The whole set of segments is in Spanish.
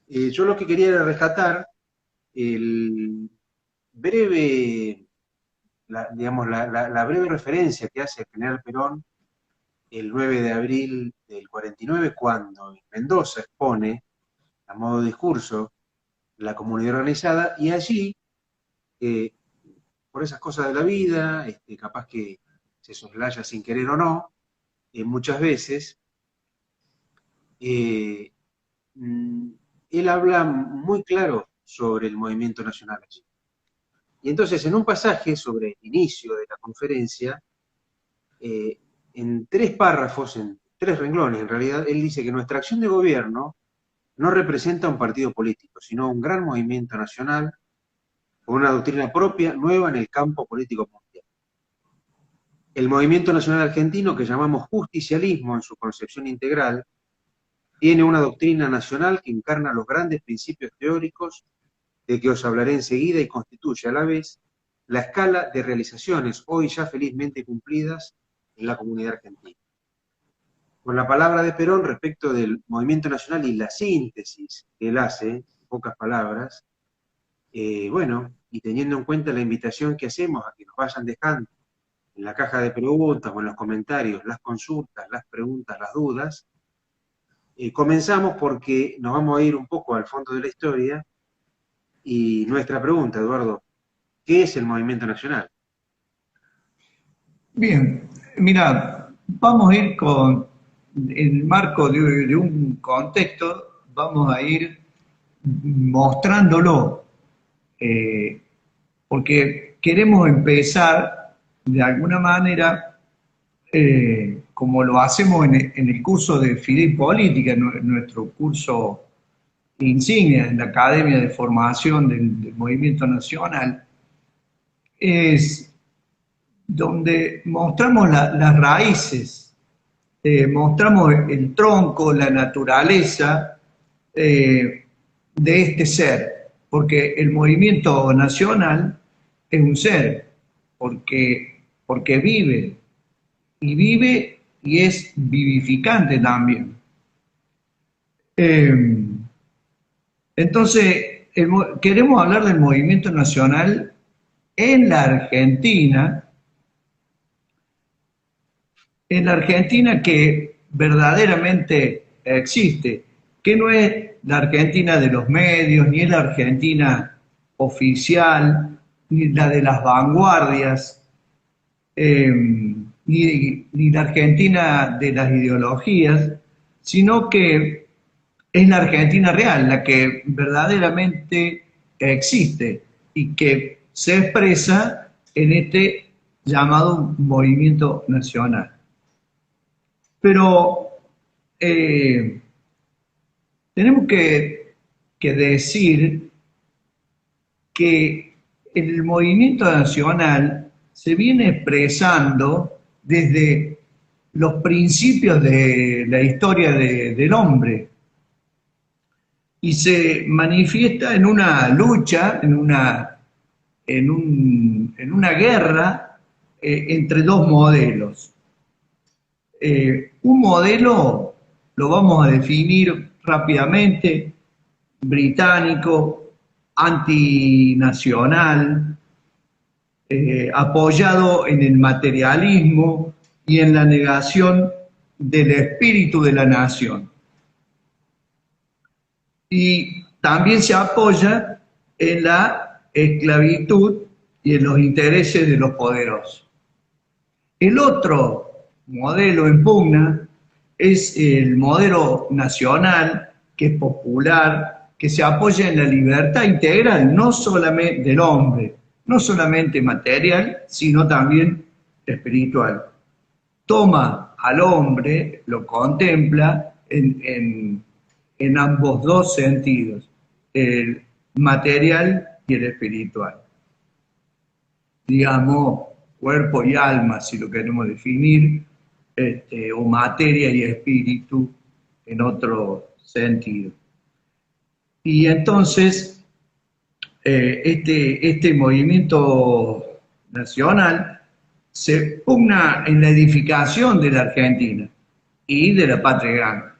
Yo lo que quería era rescatar el breve, digamos, la breve referencia que hace el general Perón el 9 de abril del 49, cuando en Mendoza expone a modo de discurso la comunidad organizada, y allí, eh, por esas cosas de la vida, capaz que se soslaya sin querer o no, muchas veces, eh, mm, él habla muy claro sobre el movimiento nacional allí. Y entonces, en un pasaje sobre el inicio de la conferencia, eh, en tres párrafos, en tres renglones en realidad, él dice que nuestra acción de gobierno no representa un partido político, sino un gran movimiento nacional con una doctrina propia, nueva en el campo político mundial. El movimiento nacional argentino, que llamamos justicialismo en su concepción integral, tiene una doctrina nacional que encarna los grandes principios teóricos de que os hablaré enseguida y constituye a la vez la escala de realizaciones hoy ya felizmente cumplidas en la comunidad argentina. Con la palabra de Perón respecto del movimiento nacional y la síntesis que él hace, en pocas palabras, bueno, y teniendo en cuenta la invitación que hacemos a que nos vayan dejando en la caja de preguntas o en los comentarios las consultas, las preguntas, las dudas, comenzamos porque nos vamos a ir un poco al fondo de la historia y nuestra pregunta, Eduardo, ¿qué es el movimiento nacional? Bien, mira, vamos a ir con, en el marco de un contexto, vamos a ir mostrándolo, eh, porque queremos empezar de alguna manera, como lo hacemos en el curso de Fide y Política, en nuestro curso insignia en la Academia de Formación del Movimiento Nacional, es donde mostramos las raíces, mostramos el tronco, la naturaleza de este ser, porque el movimiento nacional es un ser, porque vive y es vivificante también. Eh, entonces, queremos hablar del movimiento nacional en la Argentina, que verdaderamente existe, que no es la Argentina de los medios, ni es la Argentina oficial, ni la de las vanguardias, ni la Argentina de las ideologías, sino que es la Argentina real, la que verdaderamente existe y que se expresa en este llamado movimiento nacional. Pero eh, tenemos que decir que el movimiento nacional se viene expresando desde los principios de la historia del hombre y se manifiesta en una lucha, en una guerra entre dos modelos. Un modelo lo vamos a definir rápidamente, británico, antinacional, apoyado en el materialismo y en la negación del espíritu de la nación. Y también se apoya en la esclavitud y en los intereses de los poderosos. El otro modelo en pugna es el modelo nacional, que es popular, que se apoya en la libertad integral, no solamente del hombre, no solamente material, sino también espiritual. Toma al hombre, lo contempla en ambos dos sentidos, el material y el espiritual. Digamos, cuerpo y alma, si lo queremos definir, o materia y espíritu en otro sentido. Y entonces, este movimiento nacional se pugna en la edificación de la Argentina y de la patria grande.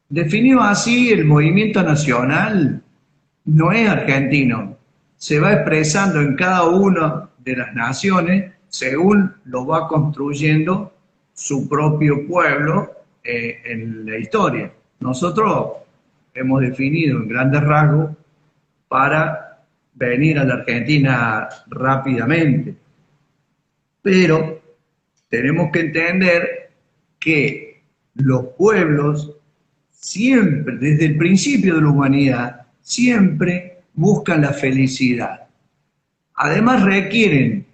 Definido así, el movimiento nacional no es argentino, se va expresando en cada una de las naciones según lo va construyendo su propio pueblo en la historia. Nosotros hemos definido en grandes rasgos para venir a la Argentina rápidamente, pero tenemos que entender que los pueblos siempre, desde el principio de la humanidad, siempre buscan la felicidad. Además requieren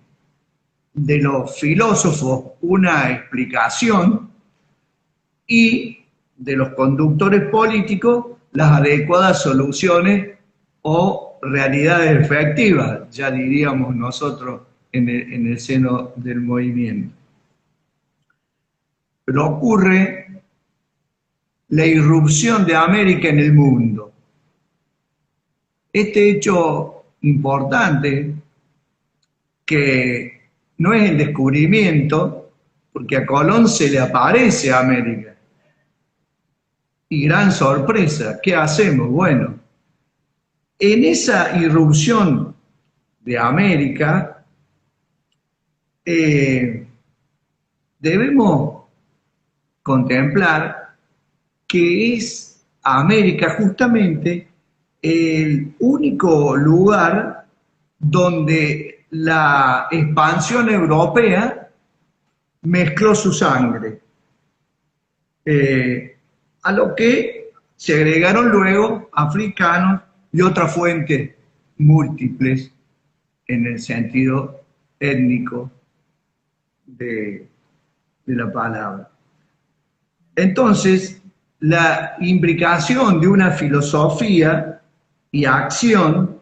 de los filósofos una explicación y de los conductores políticos las adecuadas soluciones o realidades efectivas, ya diríamos nosotros en el seno del movimiento. Pero ocurre la irrupción de América en el mundo. Este hecho importante, que no es el descubrimiento, porque a Colón se le aparece América. Y gran sorpresa, ¿qué hacemos? Bueno, en esa irrupción de América, debemos contemplar que es América justamente el único lugar donde la expansión europea mezcló su sangre, a lo que se agregaron luego africanos y otras fuentes múltiples en el sentido étnico de la palabra. Entonces, la imbricación de una filosofía y acción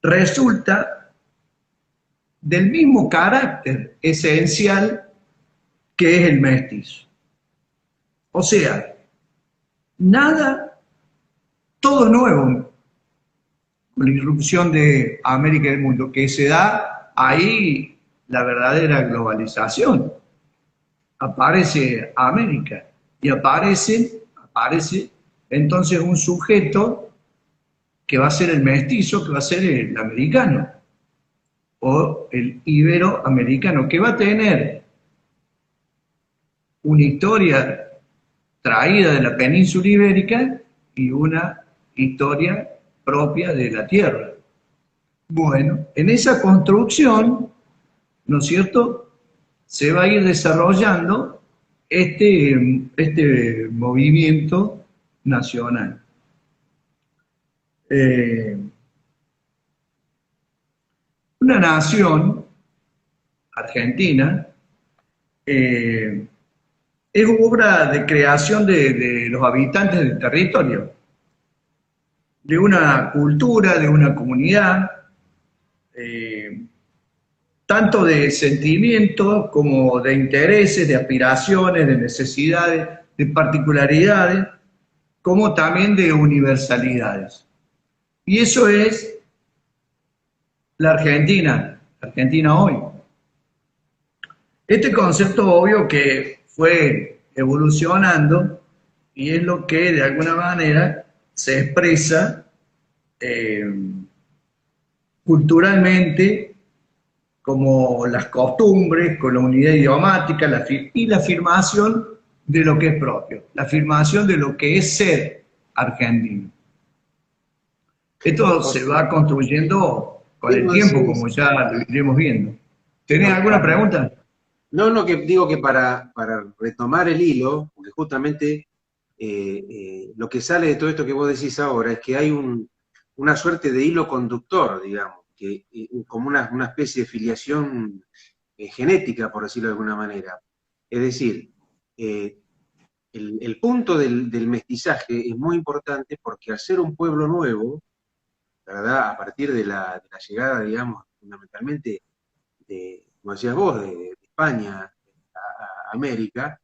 resulta del mismo carácter esencial que es el mestizo. O sea, nada, todo nuevo con la irrupción de América y del mundo, que se da ahí la verdadera globalización. Aparece América y aparece entonces un sujeto que va a ser el mestizo, que va a ser el americano o el iberoamericano, que va a tener una historia traída de la península ibérica y una historia propia de la tierra. Bueno, en esa construcción, ¿no es cierto?, se va a ir desarrollando este movimiento nacional. Una nación, Argentina, es obra de creación de los habitantes del territorio, de una cultura, de una comunidad, tanto de sentimientos como de intereses, de aspiraciones, de necesidades, de particularidades, como también de universalidades. Y eso es la Argentina hoy. Este concepto obvio que fue evolucionando y es lo que de alguna manera se expresa culturalmente como las costumbres, con la unidad idiomática y la afirmación de lo que es propio, la afirmación de lo que es ser argentino. Esto se va construyendo con el tiempo, como ya lo iremos viendo. ¿Tenés alguna pregunta? No, que digo que para retomar el hilo, porque justamente lo que sale de todo esto que vos decís ahora es que hay una suerte de hilo conductor, digamos, que, como una especie de filiación genética, por decirlo de alguna manera. Es decir, el punto del mestizaje es muy importante porque al ser un pueblo nuevo, ¿verdad?, a partir de la llegada, digamos, fundamentalmente como decías vos, de España a América,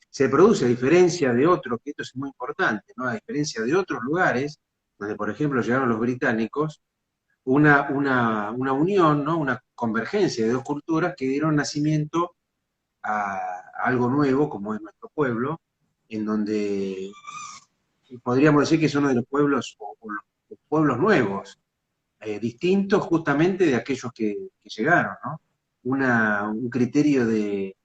se produce, a diferencia de otros, que esto es muy importante, ¿no?, a diferencia de otros lugares, donde por ejemplo llegaron los británicos, una unión, ¿no?, una convergencia de dos culturas que dieron nacimiento a algo nuevo, como es nuestro pueblo, en donde podríamos decir que es uno de los pueblos, o los pueblos nuevos, distintos justamente de aquellos que llegaron, ¿no? Un criterio de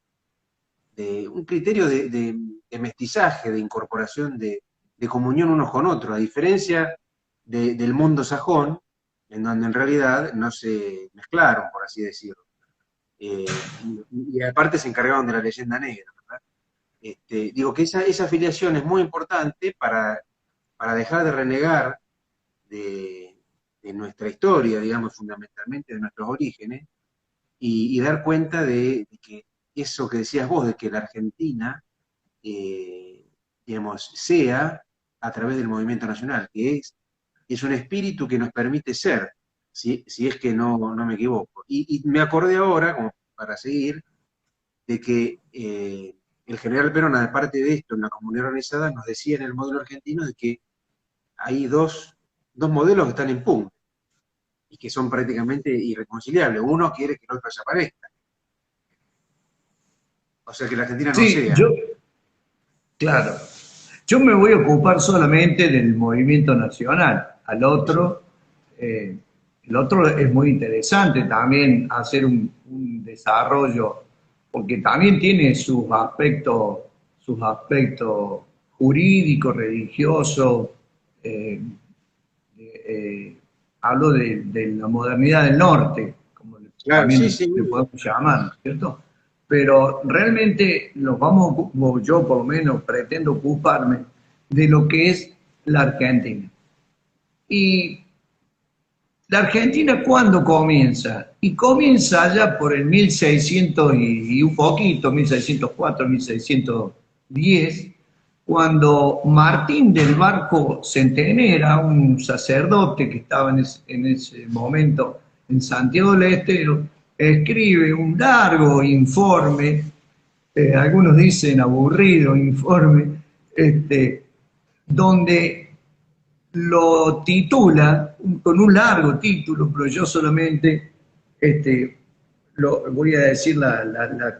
mestizaje, de incorporación, de comunión unos con otros, a diferencia del mundo sajón, en donde en realidad no se mezclaron, por así decirlo. Y aparte se encargaron de la leyenda negra, ¿verdad? Digo que esa afiliación es muy importante para dejar de renegar de nuestra historia, digamos, fundamentalmente de nuestros orígenes, y dar cuenta de que eso que decías vos, de que la Argentina, digamos, sea a través del movimiento nacional, que es un espíritu que nos permite ser, si es que no me equivoco. Y me acordé ahora, como para seguir, de que el general Perón, aparte de esto, en la comunidad organizada, nos decía en el modelo argentino de que hay dos modelos que están en pugna y que son prácticamente irreconciliables. Uno quiere que el otro desaparezca. O sea, que la Argentina no Sí, sea. claro, yo me voy a ocupar solamente del movimiento nacional. El otro es muy interesante también hacer un desarrollo, porque también tiene sus aspectos jurídicos, religiosos, eh, eh, hablo de la modernidad del norte, como Claro, sí, también sí. le podemos llamar, ¿no es cierto? Pero realmente o yo por lo menos pretendo ocuparme de lo que es la Argentina. Y la Argentina, ¿cuándo comienza? Y comienza allá por el 1600 y un poquito, 1604, 1610, cuando Martín del Barco Centenera, un sacerdote que estaba en ese momento en Santiago del Estero, escribe un largo informe, algunos dicen aburrido informe, donde lo titula con un largo título, pero yo solamente voy a decir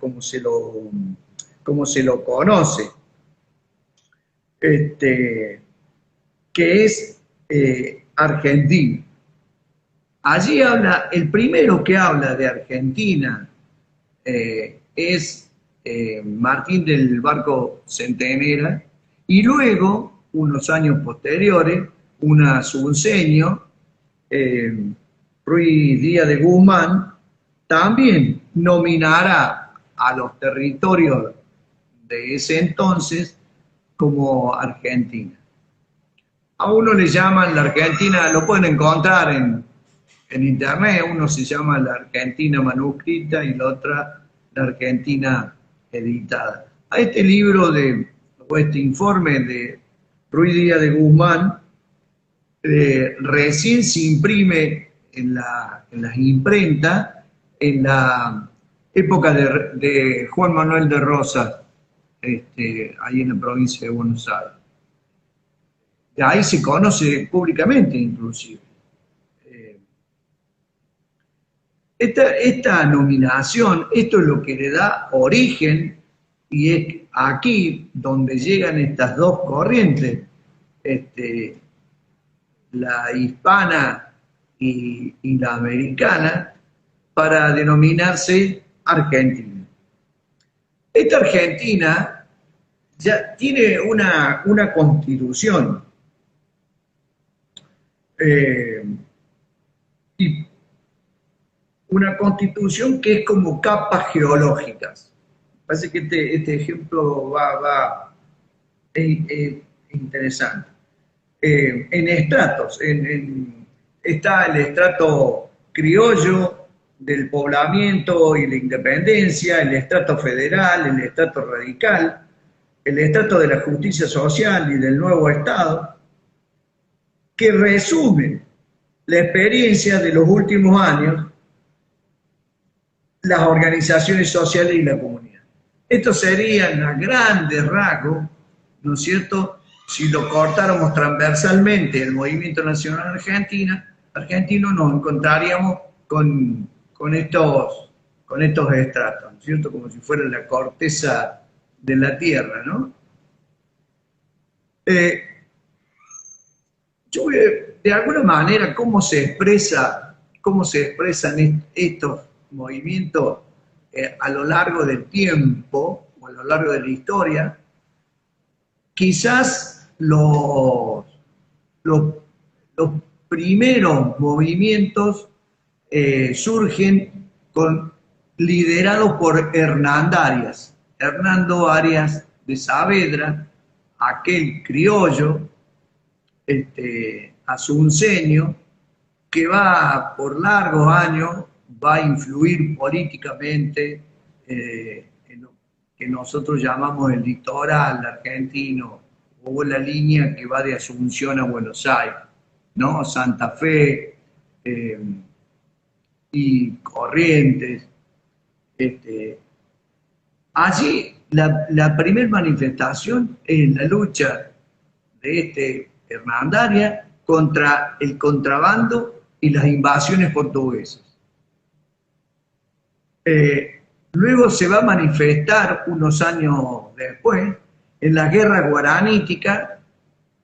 cómo se lo conoce, que es Argentina. Allí habla, el primero que habla de Argentina es Martín del Barco Centenera, y luego, unos años posteriores, un asunceño, Ruiz Díaz de Guzmán, también nominará a los territorios de ese entonces como Argentina. A uno le llaman la Argentina, lo pueden encontrar en internet, uno se llama la Argentina manuscrita y la otra la Argentina editada. A este libro o este informe de Ruiz Díaz de Guzmán, recién se imprime en las imprentas en la época de Juan Manuel de Rosas, ahí en la provincia de Buenos Aires. De ahí se conoce públicamente inclusive. Esta nominación, esto es lo que le da origen, y es aquí donde llegan estas dos corrientes, la hispana y la americana, para denominarse Argentina. Esta Argentina ya tiene una constitución, y una constitución que es como capas geológicas. Parece que este ejemplo es interesante. En estratos, está el estrato criollo del poblamiento y la independencia, el estrato federal, el estrato radical, el estrato de la justicia social y del nuevo Estado, que resume la experiencia de los últimos años, las organizaciones sociales y la comunidad. Estos serían a grandes rasgos, ¿no es cierto?, si lo cortáramos transversalmente el movimiento nacional argentino, nos encontraríamos con estos estratos, ¿no es cierto?, como si fuera la corteza de la tierra, ¿no? Eh, de alguna manera, cómo se expresan estos movimientos a lo largo del tiempo, o a lo largo de la historia, quizás los, los primeros movimientos surgen liderados por Hernandarias. Hernando Arias de Saavedra, aquel criollo, asunceño, que por largos años va a influir políticamente en lo que nosotros llamamos el litoral argentino, o la línea que va de Asunción a Buenos Aires, ¿no? Santa Fe y Corrientes. Allí la primera manifestación es la lucha de Hernandaria contra el contrabando y las invasiones portuguesas. Luego se va a manifestar unos años después en la guerra guaranítica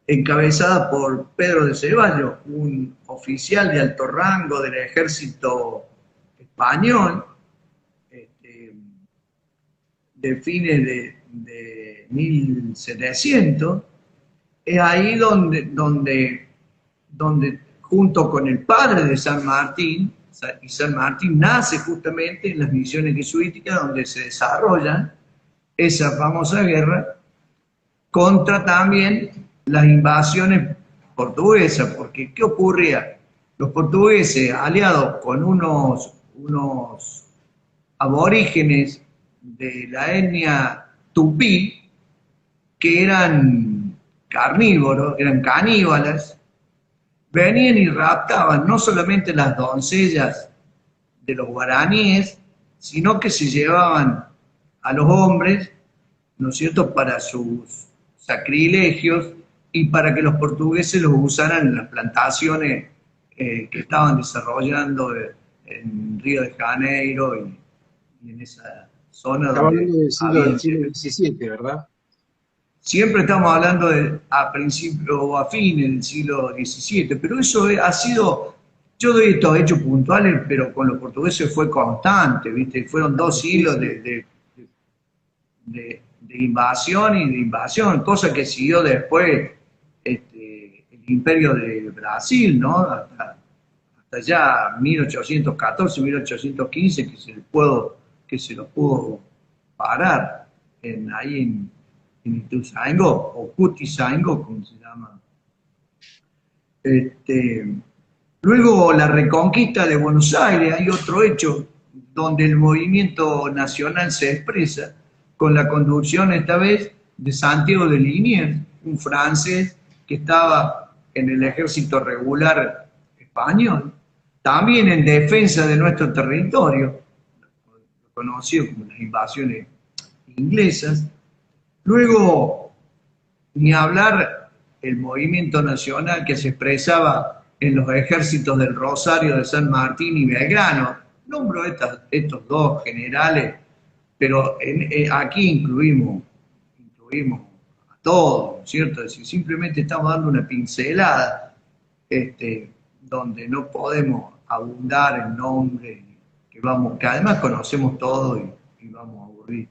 encabezada por Pedro de Ceballos, un oficial de alto rango del ejército español, de fines de 1700. Es ahí donde junto con el padre de San Martín, y San Martín nace justamente en las misiones jesuíticas, donde se desarrolla esa famosa guerra contra también las invasiones portuguesas, porque ¿qué ocurría? Los portugueses, aliados con unos aborígenes de la etnia tupí, que eran carnívoros, eran caníbales, venían y raptaban no solamente las doncellas de los guaraníes, sino que se llevaban a los hombres, ¿no es cierto?, para sus sacrilegios y para que los portugueses los usaran en las plantaciones que estaban desarrollando en Río de Janeiro y en esa zona. Estaba Donde hablando del siglo XVII, ¿verdad? Siempre estamos hablando a principios o a fines del siglo XVII, pero eso ha sido, yo doy estos hechos puntuales, pero con los portugueses fue constante, ¿viste? Fueron 2 siglos de invasión y de invasión, cosa que siguió después el Imperio de Brasil, ¿no? Hasta ya 1814, 1815, que se lo pudo parar ahí en Ituzaingó, o Cutizaingó, como se llama. Luego la reconquista de Buenos Aires, hay otro hecho donde el movimiento nacional se expresa con la conducción esta vez de Santiago de Liniers, un francés que estaba en el ejército regular español, también en defensa de nuestro territorio, conocido como las invasiones inglesas. Luego, ni hablar el movimiento nacional que se expresaba en los ejércitos del Rosario de San Martín y Belgrano. Nombro estos 2 generales, pero aquí incluimos a todos, ¿no es cierto? Es decir, simplemente estamos dando una pincelada donde no podemos abundar en nombres que además conocemos todos y vamos a aburrir.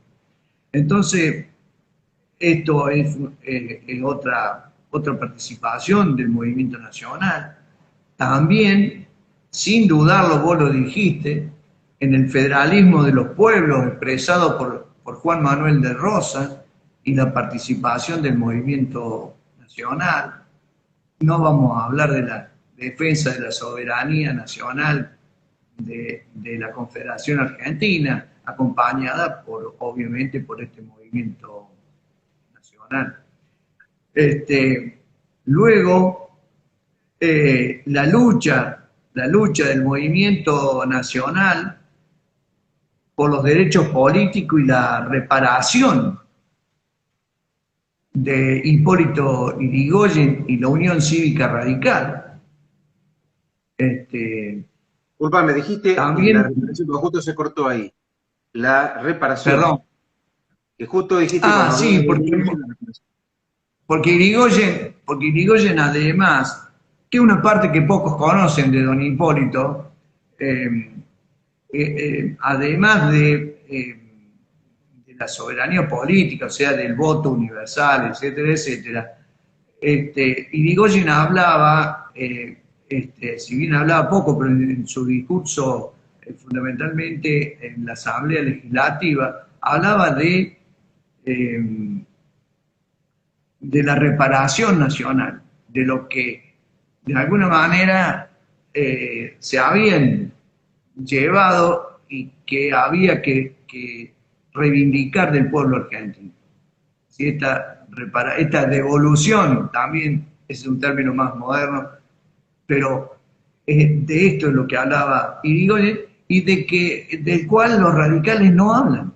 Entonces, esto es otra participación del movimiento nacional. También, sin dudarlo, vos lo dijiste, en el federalismo de los pueblos expresado por Juan Manuel de Rosas y la participación del movimiento nacional. No vamos a hablar de la defensa de la soberanía nacional de la Confederación Argentina, acompañada obviamente por este movimiento nacional. Luego, la lucha del movimiento nacional por los derechos políticos y la reparación de Hipólito Yrigoyen y la Unión Cívica Radical. Disculpa, me dijiste también, la reparación, porque justo se cortó ahí. La reparación. Perdón. Que justo dijiste Sí, porque porque Irigoyen además, que es una parte que pocos conocen de don Hipólito, además de la soberanía política, o sea, del voto universal, etcétera, etcétera, Irigoyen hablaba, si bien hablaba poco, pero en su discurso, fundamentalmente en la Asamblea Legislativa, hablaba de la reparación nacional, de lo que de alguna manera se habían llevado y que había que reivindicar del pueblo argentino. ¿Sí? Esta devolución también es un término más moderno, pero de esto es lo que hablaba Irigoyen y del cual los radicales no hablan.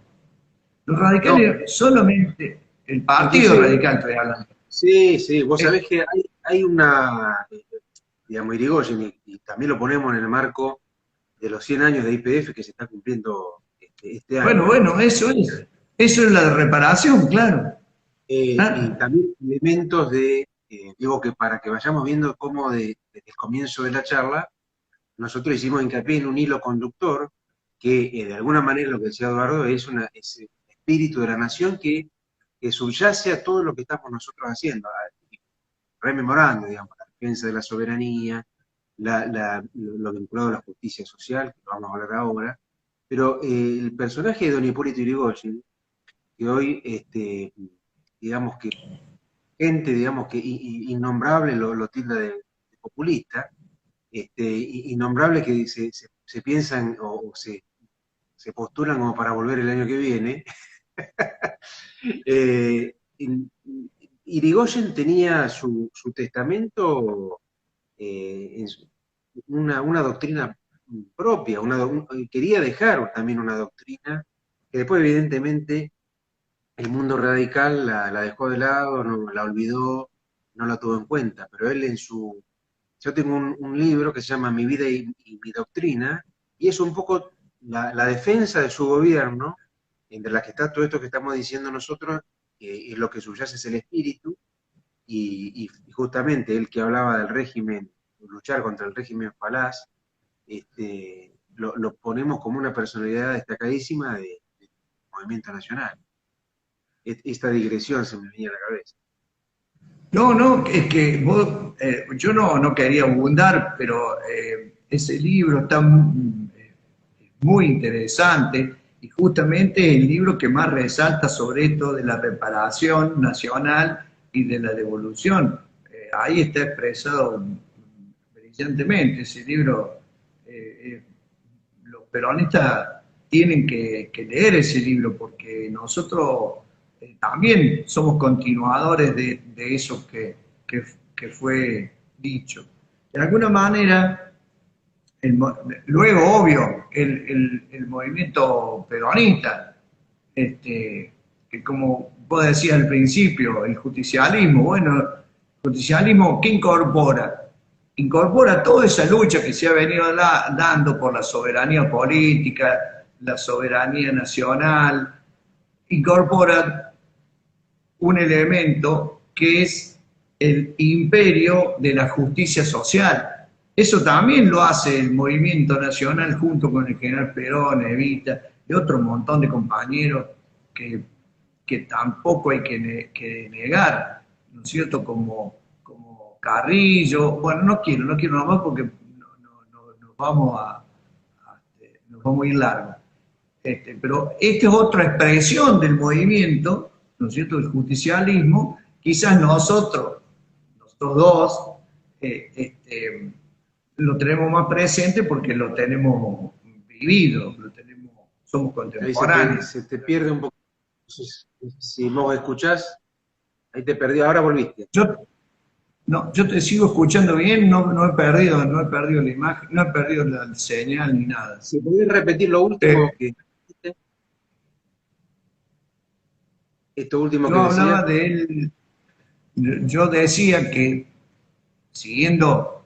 Los radicales, no, solamente el Partido Radical estoy hablando. Sí, sí, vos sabés que hay una, digamos, Irigoyen, y también lo ponemos en el marco de los 100 años de IPF que se está cumpliendo este año. Bueno, eso es la reparación, claro. Y también elementos digo que para que vayamos viendo cómo desde el comienzo de la charla, nosotros hicimos hincapié en un hilo conductor que de alguna manera lo que decía Eduardo es el espíritu de la nación que subyace a todo lo que estamos nosotros haciendo, rememorando, digamos, la defensa de la soberanía, lo vinculado a la justicia social, que lo vamos a hablar ahora, pero el personaje de don Hipólito Yrigoyen, que hoy, digamos que gente, digamos que innombrable lo tilda de populista, innombrable que se piensan o se postulan como para volver el año que viene. Irigoyen tenía su testamento una doctrina propia, quería dejar también una doctrina que después evidentemente el mundo radical la dejó de lado, no, la olvidó, no la tuvo en cuenta, pero él yo tengo un libro que se llama Mi vida y mi doctrina, y es un poco la defensa de su gobierno, entre la que está todo esto que estamos diciendo nosotros, es lo que subyace es el espíritu, y justamente él que hablaba del régimen, luchar contra el régimen falaz, lo ponemos como una personalidad destacadísima del movimiento nacional. Esta digresión se me venía a la cabeza. No, es que yo no quería abundar, pero ese libro está muy interesante y justamente el libro que más resalta sobre esto de la reparación nacional y de la devolución. Ahí está expresado brillantemente ese libro. Los peronistas tienen que leer ese libro porque nosotros también somos continuadores de eso que fue dicho. De alguna manera, luego, obvio, el movimiento peronista, que como vos decías al principio, el justicialismo, bueno, el justicialismo, ¿qué incorpora? Incorpora toda esa lucha que se ha venido dando por la soberanía política, la soberanía nacional, incorpora un elemento que es el imperio de la justicia social. Eso también lo hace el movimiento nacional junto con el general Perón, Evita y otro montón de compañeros que tampoco hay que negar, ¿no es cierto? Como Carrillo, bueno, no quiero nomás porque nos vamos a ir largo. Pero esta es otra expresión del movimiento, ¿no es cierto?, del justicialismo. Quizás nosotros dos, lo tenemos más presente porque lo tenemos vivido, somos contemporáneos. Se te pierde un poco. Si vos escuchás, ahí te perdí, ahora volviste. Yo te sigo escuchando bien, no he perdido la imagen, no he perdido la señal ni nada. ¿Se puede repetir lo último que dijiste? Esto último que decía. Hablaba de él, yo decía que siguiendo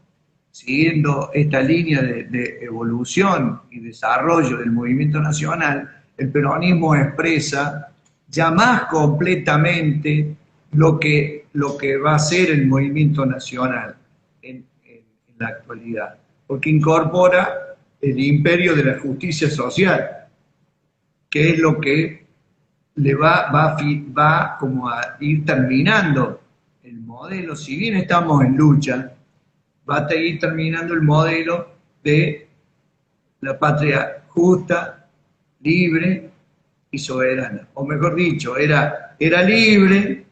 esta línea de evolución y desarrollo del movimiento nacional, el peronismo expresa ya más completamente lo que lo que va a ser el movimiento nacional en la actualidad, porque incorpora el imperio de la justicia social, que es lo que le va como a ir terminando el modelo. Si bien estamos en lucha, va a ir terminando el modelo de la patria justa, libre y soberana. O mejor dicho, era libre,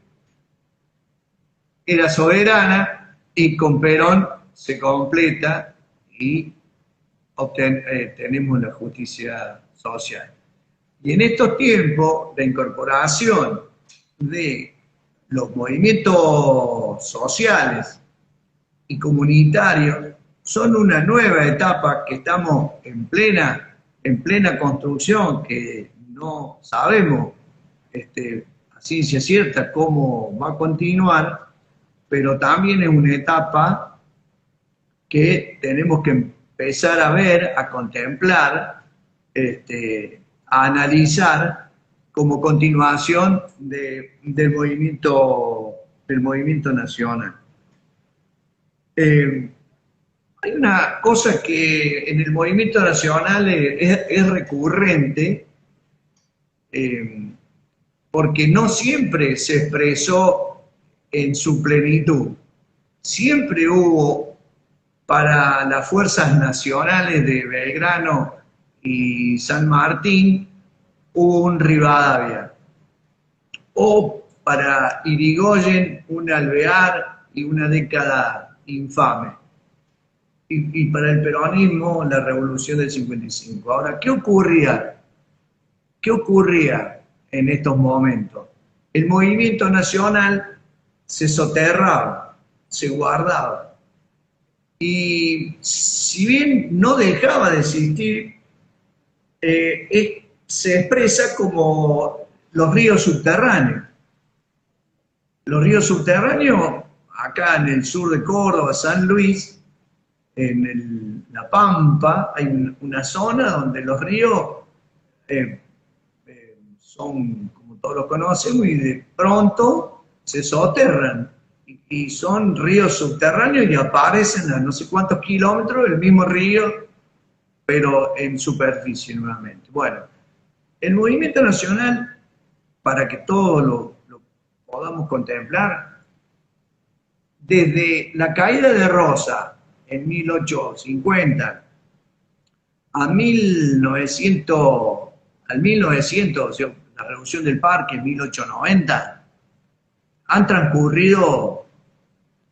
era soberana, y con Perón se completa y tenemos la justicia social. Y en estos tiempos, la incorporación de los movimientos sociales y comunitarios son una nueva etapa que estamos en plena construcción, que no sabemos a ciencia cierta cómo va a continuar, pero también es una etapa que tenemos que empezar a ver, a contemplar, a analizar como continuación del movimiento nacional. Hay una cosa que en el movimiento nacional es recurrente, porque no siempre se expresó en su plenitud. Siempre hubo para las fuerzas nacionales de Belgrano y San Martín un Rivadavia, o para Irigoyen un Alvear y una década infame, y para el peronismo la revolución del 55. Ahora, ¿qué ocurría en estos momentos? El movimiento nacional se soterraba, se guardaba, y si bien no dejaba de existir, se expresa como los ríos subterráneos. Los ríos subterráneos, acá en el sur de Córdoba, San Luis, en La Pampa, hay una zona donde los ríos son, como todos los conocemos, y de pronto se soterran, y son ríos subterráneos y aparecen a no sé cuántos kilómetros el mismo río, pero en superficie nuevamente. Bueno, el movimiento nacional, para que todos lo podamos contemplar, desde la caída de Rosa en 1850 a 1900, o sea, la Revolución del Parque en 1890, han transcurrido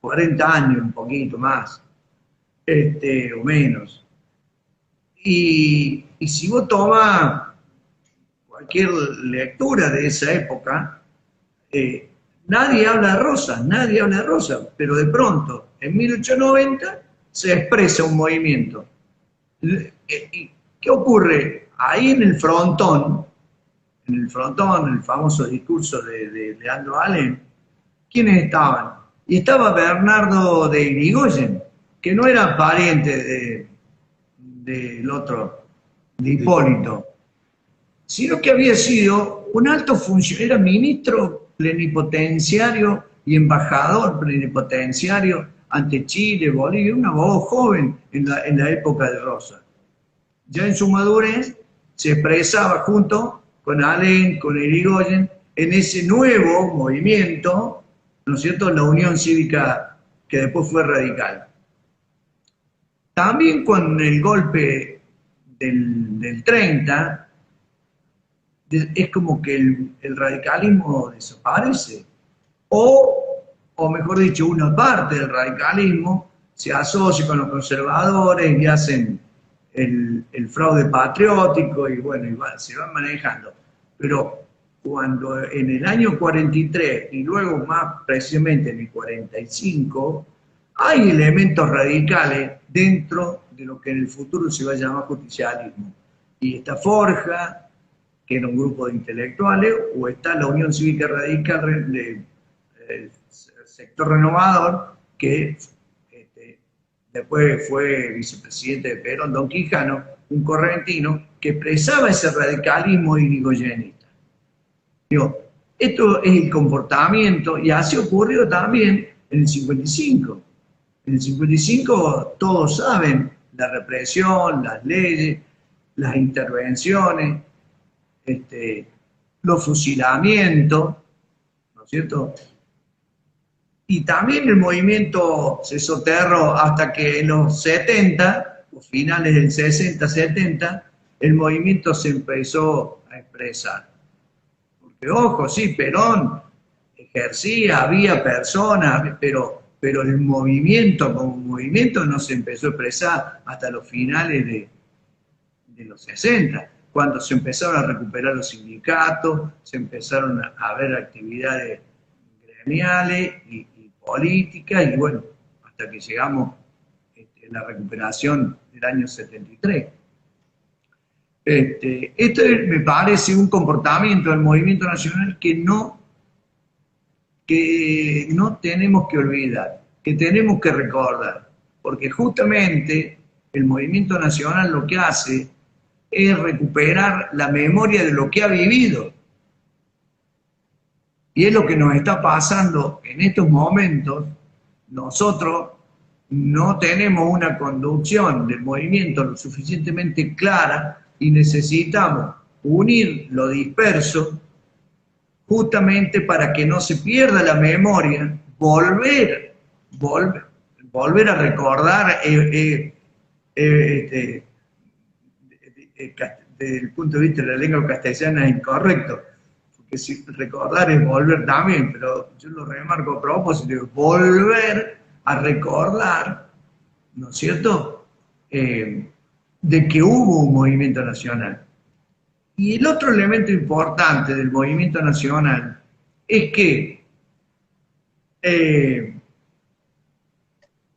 40 años, un poquito más, o menos. Y si vos tomas cualquier lectura de esa época, nadie habla de Rosa, pero de pronto, en 1890, se expresa un movimiento. ¿Qué ocurre? Ahí en el frontón, el famoso discurso de Leandro Alem, ¿quiénes estaban? Y estaba Bernardo de Irigoyen, que no era pariente del otro, de Hipólito, sino que había sido un alto funcionario, era ministro plenipotenciario y embajador plenipotenciario ante Chile, Bolivia, un abogado joven en la época de Rosa. Ya en su madurez se expresaba junto con Alem, con Irigoyen, en ese nuevo movimiento, ¿no es cierto?, la Unión Cívica, que después fue radical. También con el golpe del 30, es como que el radicalismo desaparece, o mejor dicho, una parte del radicalismo se asocia con los conservadores y hacen el fraude patriótico, y bueno, se van manejando. Pero cuando en el año 43, y luego más precisamente en el 45, hay elementos radicales dentro de lo que en el futuro se va a llamar justicialismo. Y está Forja, que era un grupo de intelectuales, o está la Unión Cívica Radical del sector renovador, que después fue vicepresidente de Perón, Don Quijano, un correntino, que expresaba ese radicalismo irigoyenista. Digo, Esto es el comportamiento, y así ocurrió también en el 55. En el 55 todos saben la represión, las leyes, las intervenciones, los fusilamientos, ¿no es cierto? Y también el movimiento se soterró hasta que en los 70, o finales del 60, 70, el movimiento se empezó a expresar. Porque, ojo, sí, Perón ejercía, había personas, pero el movimiento como movimiento no se empezó a expresar hasta los finales de los 60, cuando se empezaron a recuperar los sindicatos, se empezaron a ver actividades gremiales y políticas, y bueno, hasta que llegamos a la recuperación del año 73. Esto me parece un comportamiento del movimiento nacional que no tenemos que olvidar, que tenemos que recordar, porque justamente el movimiento nacional lo que hace es recuperar la memoria de lo que ha vivido. Y es lo que nos está pasando en estos momentos. Nosotros no tenemos una conducción del movimiento lo suficientemente clara y necesitamos unir lo disperso justamente para que no se pierda la memoria, volver a recordar desde el punto de vista de la lengua castellana es incorrecto, porque si recordar es volver también, pero yo lo remarco a propósito, es volver a recordar, ¿no es cierto?, de que hubo un movimiento nacional. Y el otro elemento importante del movimiento nacional es que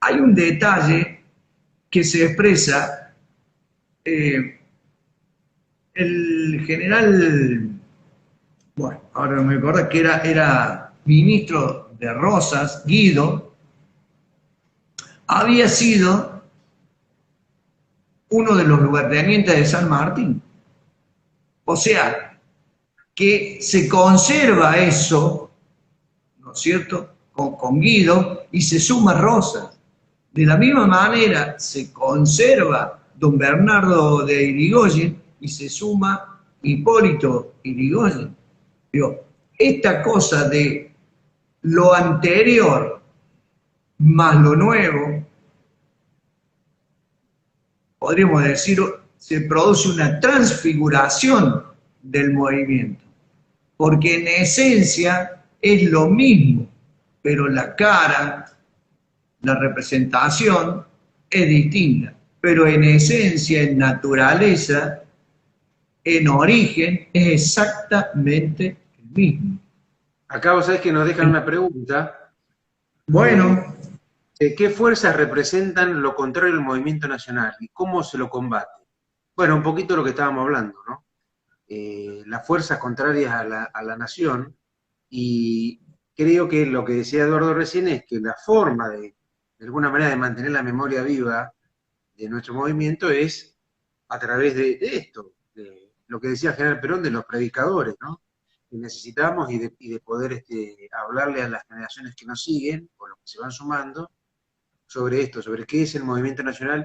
hay un detalle que se expresa, el general, bueno, ahora no me acuerdo, que era ministro de Rosas, Guido, había sido uno de los lugartenientes de San Martín. O sea, que se conserva eso, ¿no es cierto?, con Guido, y se suma Rosas. De la misma manera se conserva don Bernardo de Irigoyen y se suma Hipólito Yrigoyen. Digo, esta cosa de lo anterior más lo nuevo, podríamos decir, se produce una transfiguración del movimiento, porque en esencia es lo mismo, pero la cara, la representación es distinta, pero en esencia, en naturaleza, en origen, es exactamente el mismo. Acá vos sabés que nos dejan una pregunta. Bueno, ¿Qué fuerzas representan lo contrario del movimiento nacional y cómo se lo combate? Bueno, un poquito lo que estábamos hablando, ¿no? Las fuerzas contrarias a la nación, y creo que lo que decía Eduardo recién es que la forma de alguna manera de mantener la memoria viva de nuestro movimiento es a través de esto, de lo que decía el general Perón de los predicadores, ¿no? Que necesitamos y de poder hablarle a las generaciones que nos siguen, o los que se van sumando, sobre esto, sobre qué es el movimiento nacional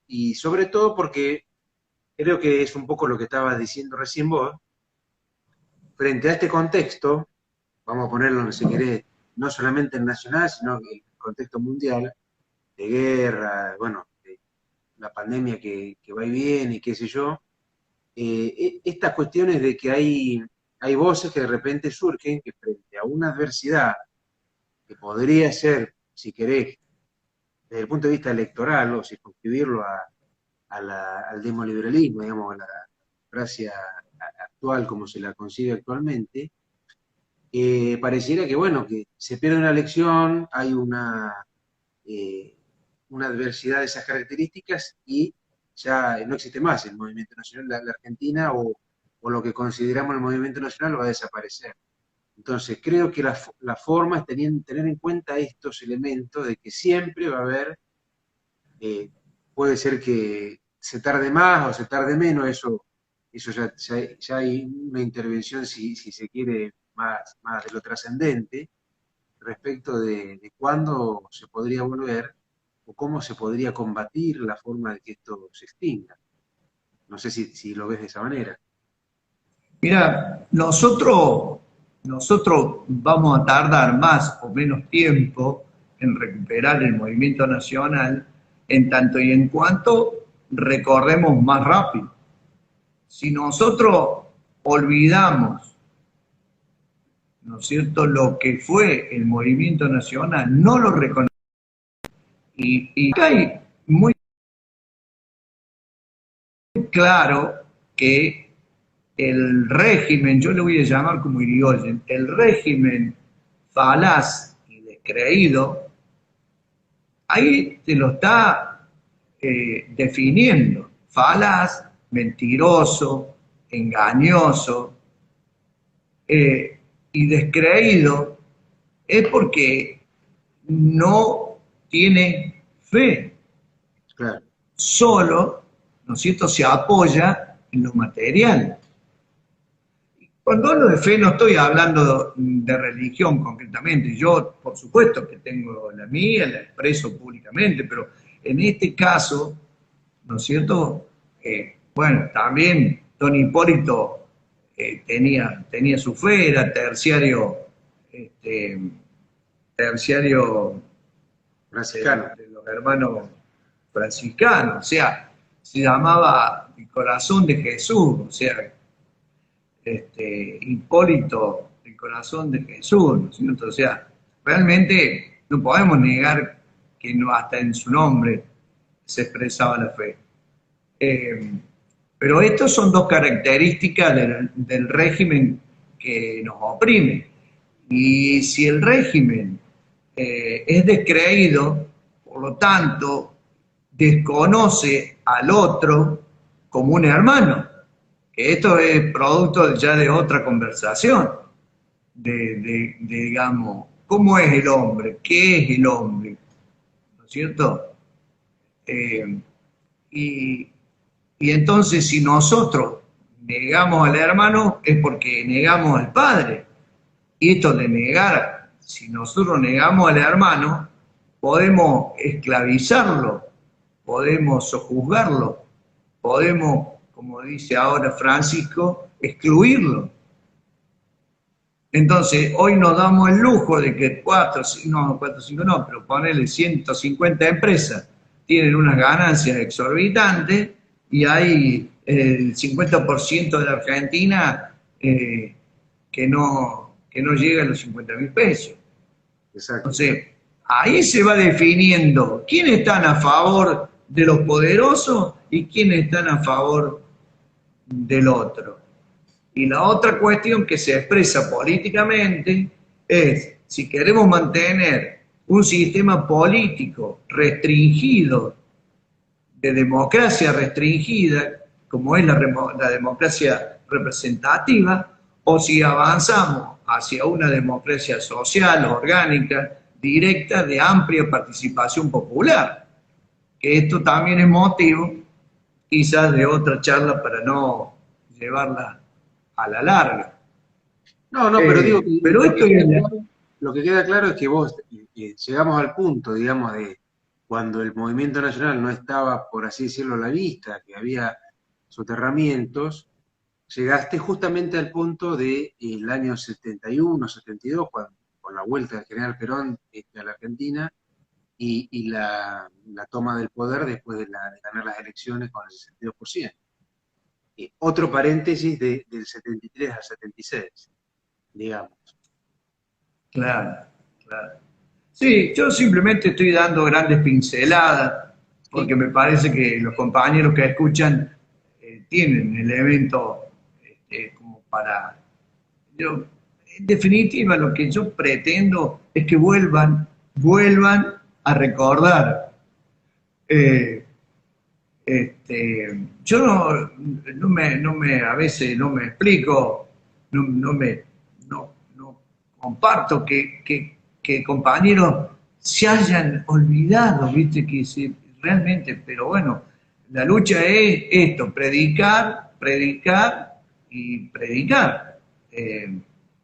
y sobre todo porque creo que es un poco lo que estabas diciendo recién vos, frente a este contexto, vamos a ponerlo, si querés, no solamente en nacional, sino en el contexto mundial, de guerra, bueno, de la pandemia que va y viene y qué sé yo, estas cuestiones de que hay voces que de repente surgen que frente a una adversidad que podría ser, si querés, desde el punto de vista electoral, o circunscribirlo al demoliberalismo, digamos, a la democracia actual como se la concibe actualmente, pareciera que, bueno, que se pierde una elección, hay eh, una adversidad de esas características y ya no existe más el movimiento nacional, la Argentina o lo que consideramos el movimiento nacional va a desaparecer. Entonces, creo que la forma es tener en cuenta estos elementos de que siempre va a haber, puede ser que se tarde más o se tarde menos, eso ya hay una intervención, si se quiere, más de lo trascendente respecto de cuándo se podría volver o cómo se podría combatir la forma de que esto se extinga. No sé si lo ves de esa manera. Mira, nosotros vamos a tardar más o menos tiempo en recuperar el movimiento nacional en tanto y en cuanto recorremos más rápido. Si nosotros olvidamos, ¿no es cierto?, lo que fue el movimiento nacional, no lo reconocemos. Y acá hay muy claro que el régimen, yo le voy a llamar como Irigoyen, el régimen falaz y descreído, ahí te lo está definiendo. Falaz, mentiroso, engañoso y descreído es porque no tiene fe. Claro. Solo, ¿no es cierto?, se apoya en lo material. Cuando hablo de fe no estoy hablando de religión concretamente. Yo, por supuesto que tengo la mía, la expreso públicamente, pero en este caso, ¿no es cierto? Bueno, también don Hipólito tenía su fe, era terciario Franciscano. de los hermanos franciscanos, o sea, se llamaba el corazón de Jesús, o sea, Hipólito, el corazón de Jesús, ¿no es cierto? O sea, realmente no podemos negar que no, hasta en su nombre se expresaba la fe. Pero estas son dos características del régimen que nos oprime. Y si el régimen es descreído, por lo tanto, desconoce al otro como un hermano, que esto es producto ya de otra conversación, digamos, ¿cómo es el hombre? ¿Qué es el hombre? ¿No es cierto? Y entonces si nosotros negamos al hermano es porque negamos al padre. Y esto de negar, si nosotros negamos al hermano, podemos esclavizarlo, podemos sojuzgarlo, podemos, como dice ahora Francisco, excluirlo. Entonces, hoy nos damos el lujo de que 5 no, pero ponerle 150 empresas tienen unas ganancias exorbitantes y hay el 50% de la Argentina que no llega a los 50.000 pesos. Exacto. Entonces, ahí se va definiendo quiénes están a favor de los poderosos y quiénes están a favor del otro. Y la otra cuestión que se expresa políticamente es si queremos mantener un sistema político restringido, de democracia restringida, como es la democracia representativa, o si avanzamos hacia una democracia social, orgánica, directa, de amplia participación popular, que esto también es motivo quizás de otra charla para no llevarla a la larga. No, pero digo, pero esto es lo que queda claro es que vos llegamos al punto, digamos, de cuando el movimiento nacional no estaba, por así decirlo, a la vista, que había soterramientos, llegaste justamente al punto del año 71, 72, con la vuelta del general Perón a la Argentina y la toma del poder después de ganar las elecciones con el 62%. Otro paréntesis del 73 al 76, digamos. Claro, claro. Sí, yo simplemente estoy dando grandes pinceladas, porque me parece que los compañeros que escuchan tienen elementos como para... Yo, en definitiva, lo que yo pretendo es que vuelvan a recordar. Yo a veces no me explico, no comparto que compañeros se hayan olvidado, viste, realmente, pero bueno, la lucha es esto, predicar y predicar.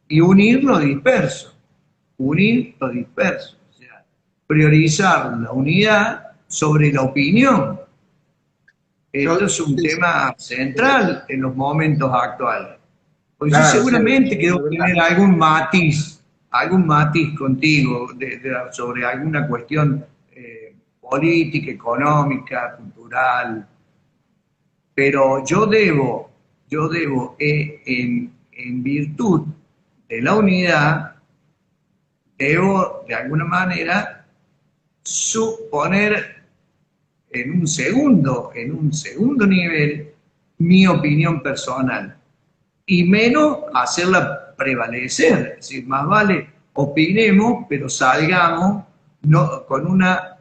y unir lo disperso. Unir lo disperso. O sea, priorizar la unidad sobre la opinión. Esto es un tema central en los momentos actuales. Porque yo Claro, sí, seguramente que la debo verdad. tener algún matiz contigo sobre alguna cuestión política, económica, cultural, pero en virtud de la unidad, debo de alguna manera suponer en un segundo nivel mi opinión personal y menos hacerla prevalecer. Es decir, más vale opinemos, pero salgamos con una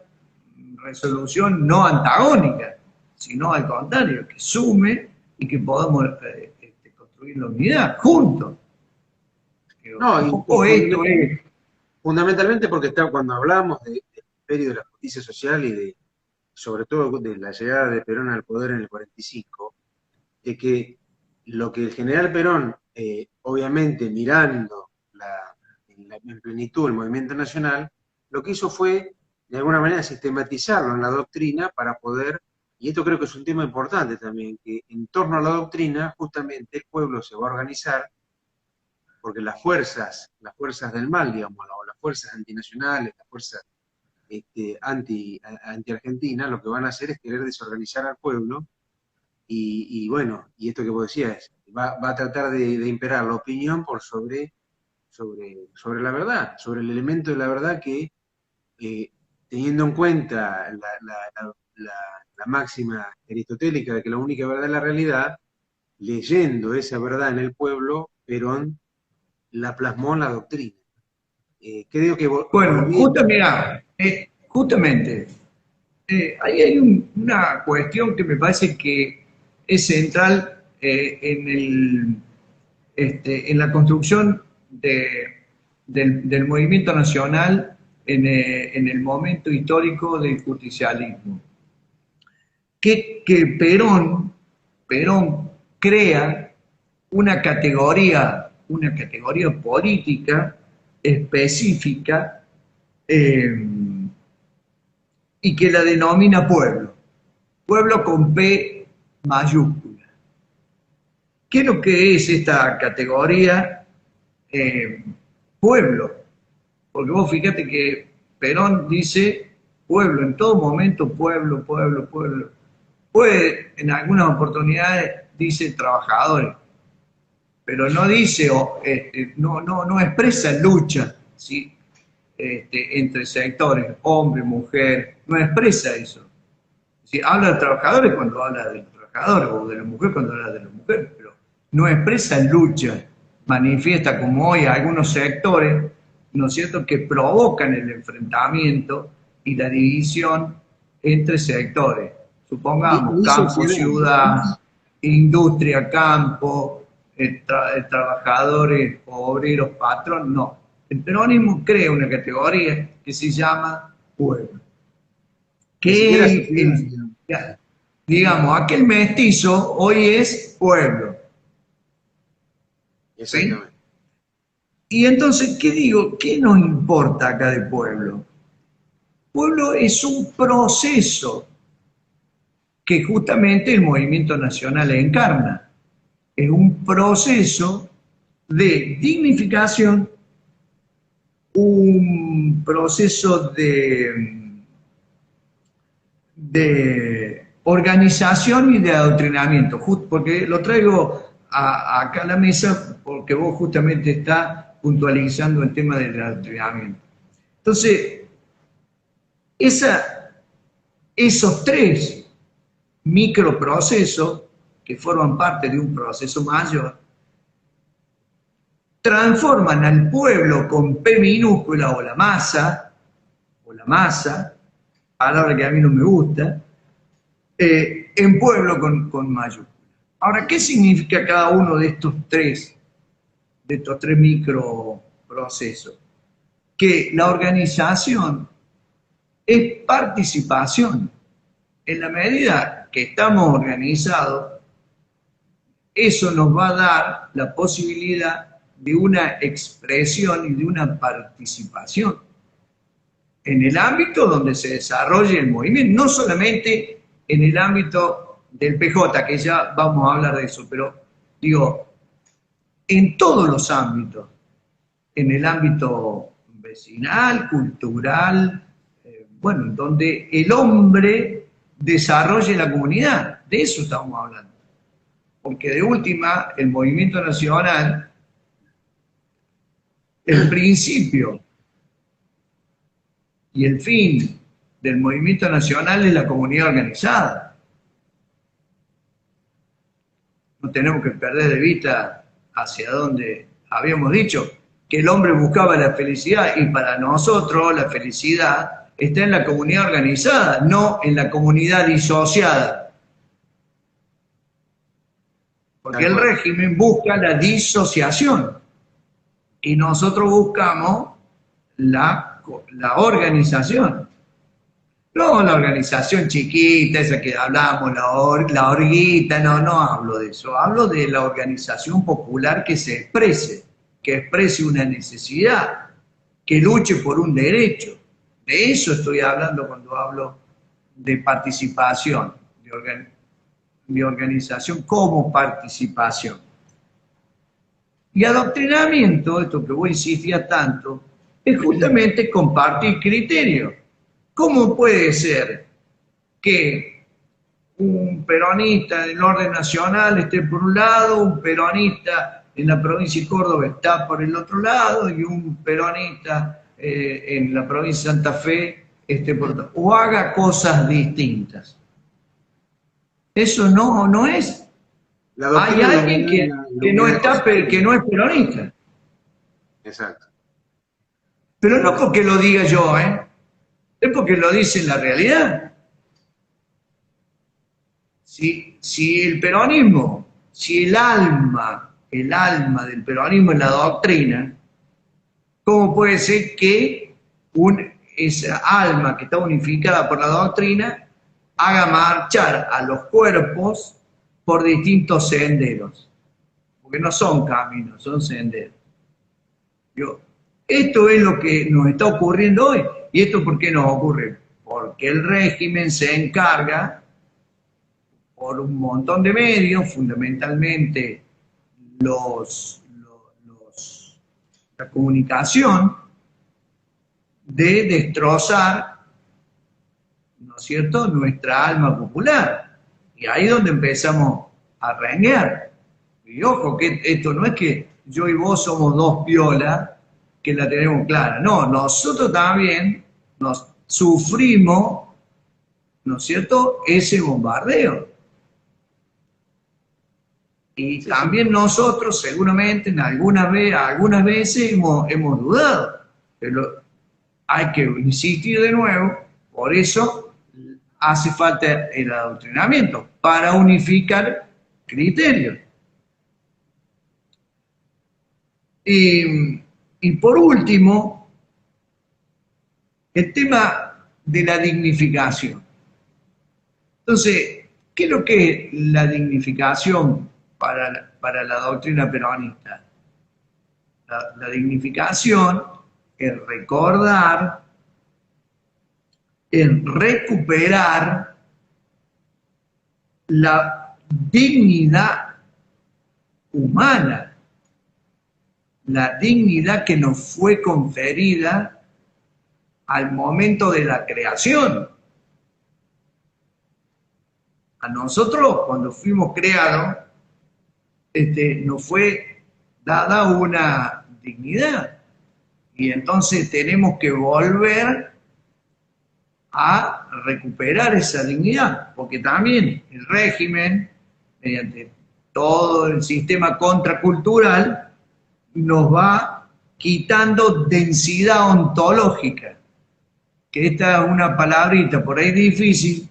resolución no antagónica, sino al contrario, que sume y que podamos construir la unidad juntos. No, Un poco esto es. fundamentalmente porque cuando hablamos del imperio de la justicia social y sobre todo de la llegada de Perón al poder en el 45, es que lo que el general Perón, obviamente mirando en plenitud el movimiento nacional, lo que hizo fue, de alguna manera, sistematizarlo en la doctrina para poder, y esto creo que es un tema importante también, que en torno a la doctrina, justamente el pueblo se va a organizar, porque las fuerzas del mal, digamos, o las fuerzas antinacionales, las fuerzas anti-Argentina, lo que van a hacer es querer desorganizar al pueblo y bueno, y esto que vos decías, va a tratar de imperar la opinión por sobre la verdad, sobre el elemento de la verdad que, teniendo en cuenta la máxima aristotélica de que la única verdad es la realidad, leyendo esa verdad en el pueblo, Perón la plasmó en la doctrina. Creo que Bueno, volviendo. justamente, ahí hay una cuestión que me parece que es central en la construcción del movimiento nacional en el momento histórico del justicialismo. Que Perón crea una categoría política específica y que la denomina pueblo. Pueblo con P mayúscula. ¿Qué es lo que es esta categoría? Pueblo. Porque vos fíjate que Perón dice pueblo, en todo momento pueblo, pueblo, pueblo. Puede, en algunas oportunidades, dice trabajadores, pero no dice, no expresa lucha, ¿sí? Entre sectores, hombre, mujer, no expresa eso. ¿Sí? Habla de trabajadores cuando habla de los trabajadores, o de la mujer cuando habla de la mujer, pero no expresa lucha, manifiesta como hoy algunos sectores, ¿no es cierto?, que provocan el enfrentamiento y la división entre sectores. Supongamos Y eso campo, se da. ciudad, industria, campo, trabajadores, obreros, patrón, no. El peronismo crea una categoría que se llama pueblo. Ni siquiera Que, sociedad, digamos. digamos, aquel mestizo hoy es pueblo. ¿Sí? Exactamente. Y entonces, ¿qué digo? ¿Qué nos importa acá de pueblo? Pueblo es un proceso que justamente el movimiento nacional encarna. Es un proceso de dignificación, un proceso de organización y de adoctrinamiento, porque lo traigo acá a la mesa porque vos justamente estás puntualizando el tema del adoctrinamiento. Entonces, esos tres microprocesos que forman parte de un proceso mayor transforman al pueblo con P minúscula o la masa, palabra que a mí no me gusta, en pueblo con mayúscula. Ahora, ¿qué significa cada uno de estos tres microprocesos? Que la organización es participación. En la medida que estamos organizados, eso nos va a dar la posibilidad de una expresión y de una participación en el ámbito donde se desarrolle el movimiento, no solamente en el ámbito del PJ, que ya vamos a hablar de eso, pero digo, en todos los ámbitos, en el ámbito vecinal, cultural, bueno, donde el hombre desarrolle la comunidad, de eso estamos hablando. Porque de última, el movimiento nacional, el principio y el fin del movimiento nacional es la comunidad organizada. No tenemos que perder de vista hacia donde habíamos dicho que el hombre buscaba la felicidad, y para nosotros la felicidad está en la comunidad organizada, no en la comunidad disociada. Porque el régimen busca la disociación y nosotros buscamos la organización. No la organización chiquita, esa que hablamos, la orguita, no hablo de eso. Hablo de la organización popular que se exprese una necesidad, que luche por un derecho. De eso estoy hablando cuando hablo de participación, de organización como participación. Y adoctrinamiento, esto que vos insistías tanto, es justamente compartir criterios. ¿Cómo puede ser que un peronista del orden nacional esté por un lado, un peronista en la provincia de Córdoba está por el otro lado, y un peronista en la provincia de Santa Fe esté por otro lado, o haga cosas distintas? Eso no es. Hay alguien que no es peronista. Exacto. Pero no porque lo diga yo, es porque lo dice la realidad. Si el peronismo, si el alma del peronismo es la doctrina, ¿cómo puede ser que esa alma que está unificada por la doctrina haga marchar a los cuerpos por distintos senderos? Porque no son caminos, son senderos. Esto es lo que nos está ocurriendo hoy. ¿Y esto por qué nos ocurre? Porque el régimen se encarga, por un montón de medios, fundamentalmente la comunicación, de destrozar, ¿no es cierto?, nuestra alma popular. Y ahí es donde empezamos a renguear. Y ojo, que esto no es que yo y vos somos dos piolas que la tenemos clara. No, nosotros también nos sufrimos, ¿no es cierto?, ese bombardeo. Y también nosotros seguramente algunas veces hemos dudado. Pero hay que insistir de nuevo, por eso hace falta el adoctrinamiento, para unificar criterios. Y por último, el tema de la dignificación. Entonces, ¿qué es lo que es la dignificación para la doctrina peronista? La dignificación es recordar, es recuperar la dignidad humana, la dignidad que nos fue conferida al momento de la creación. A nosotros, cuando fuimos creados, nos fue dada una dignidad. Y entonces tenemos que volver a recuperar esa dignidad, porque también el régimen, mediante todo el sistema contracultural, nos va quitando densidad ontológica, que esta es una palabrita por ahí difícil,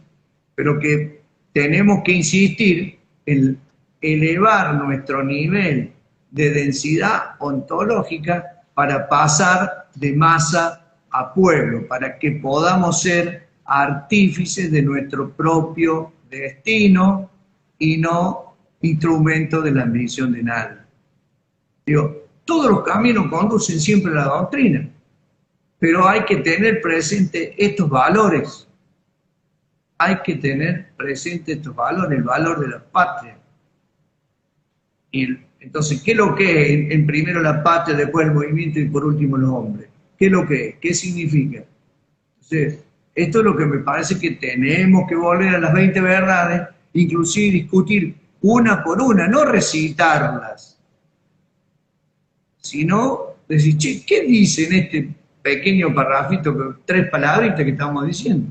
pero que tenemos que insistir en elevar nuestro nivel de densidad ontológica para pasar de masa a pueblo, para que podamos ser artífices de nuestro propio destino y no instrumento de la ambición de nadie. Digo, todos los caminos conducen siempre a la doctrina, pero hay que tener presente estos valores. Hay que tener presente estos valores, el valor de la patria. Entonces, ¿qué es lo que es? En primero la patria, después el movimiento y por último los hombres. ¿Qué es lo que es? ¿Qué significa? Entonces, esto es lo que me parece que tenemos que volver a las 20 verdades, inclusive discutir una por una, no recitarlas, sino decir, che, ¿qué dice en este pequeño parrafito, 3 palabritas que estamos diciendo?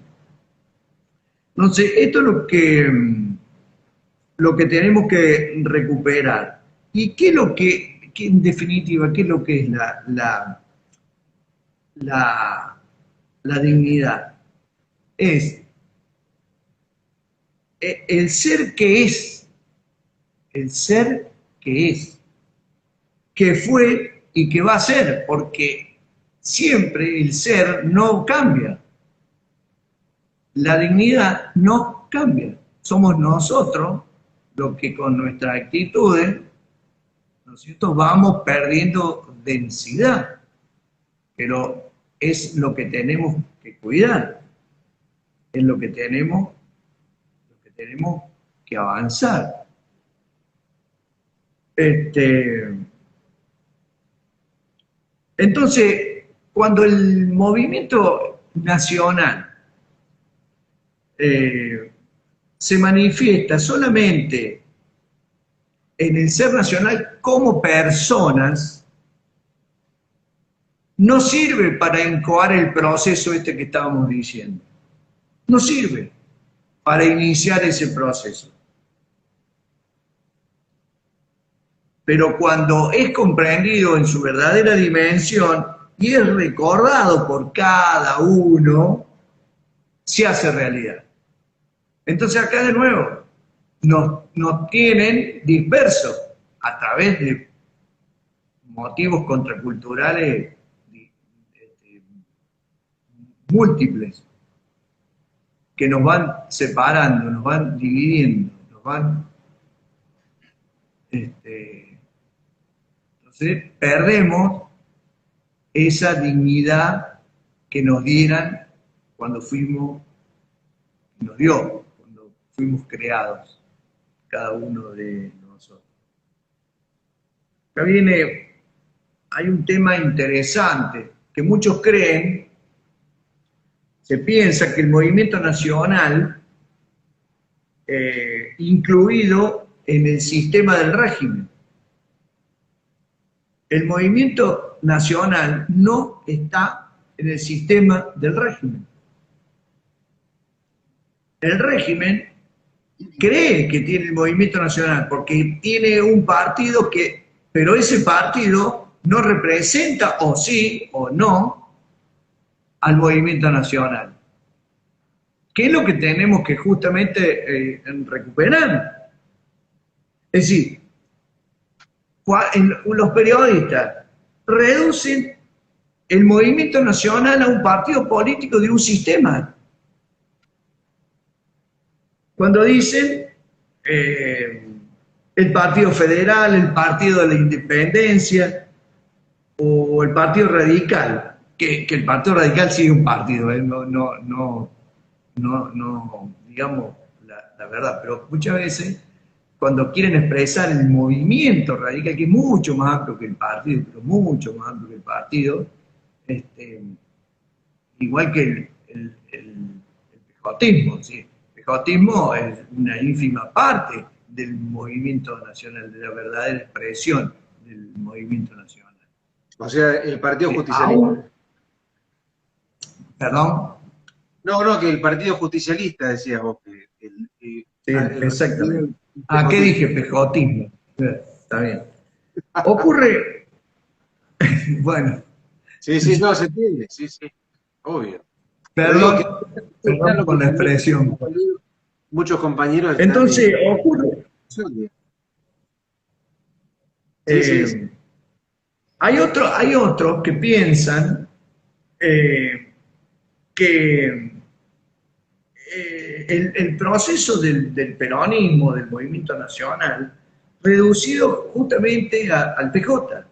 Entonces, esto es lo que tenemos que recuperar. ¿Y qué es lo que en definitiva, qué es lo que es la dignidad? Es el ser que es, el ser que es, que fue y que va a ser, porque siempre el ser no cambia. La dignidad no cambia. Somos nosotros los que con nuestras actitudes, ¿no es cierto?, vamos perdiendo densidad, pero es lo que tenemos que cuidar, es lo que tenemos que avanzar. Entonces, cuando el movimiento nacional se manifiesta solamente en el ser nacional como personas, no sirve para incoar el proceso este que estábamos diciendo. No sirve para iniciar ese proceso. Pero cuando es comprendido en su verdadera dimensión y es recordado por cada uno, se hace realidad. Entonces acá de nuevo nos tienen dispersos a través de motivos contraculturales múltiples que nos van separando, nos van dividiendo, nos van... Entonces perdemos esa dignidad que nos dieran cuando fuimos creados, cada uno de nosotros. Acá hay un tema interesante, que muchos creen, se piensa que el movimiento nacional, incluido en el sistema del régimen, el movimiento nacional no está en el sistema del régimen. El régimen cree que tiene el movimiento nacional porque tiene un partido pero ese partido no representa, o sí o no, al movimiento nacional. ¿Qué es lo que tenemos que justamente recuperar? Es decir, los periodistas reducen el movimiento nacional a un partido político de un sistema. Cuando dicen el Partido Federal, el Partido de la Independencia o el Partido Radical, que el Partido Radical sigue un partido, no digamos la verdad, pero muchas veces cuando quieren expresar el movimiento radical, que es mucho más amplio que el partido, pero mucho más amplio que el partido, igual que el pejotismo, ¿sí? El pejotismo es una ínfima parte del movimiento nacional, de la verdadera expresión del movimiento nacional. O sea, el Partido Justicialista. ¿Perdón? No, que el Partido Justicialista, decías vos. Sí, exactamente. ¿Qué dije? Pejotismo. Está bien. Ocurre... bueno. Sí, no, se entiende, sí, obvio. Perdón por la expresión. Muchos compañeros... Entonces, ocurre... Sí. Hay otros que piensan que el proceso del peronismo, del movimiento nacional, reducido justamente al PJ.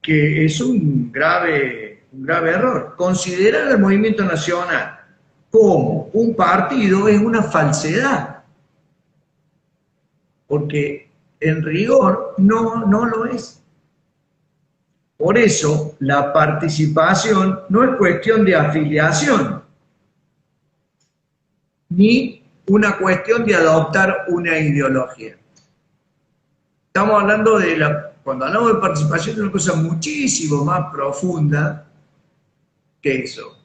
que es un grave error. Considerar al Movimiento Nacional como un partido es una falsedad, porque en rigor no lo es. Por eso la participación no es cuestión de afiliación, ni una cuestión de adoptar una ideología. Estamos hablando cuando hablamos de participación, es una cosa muchísimo más profunda que eso.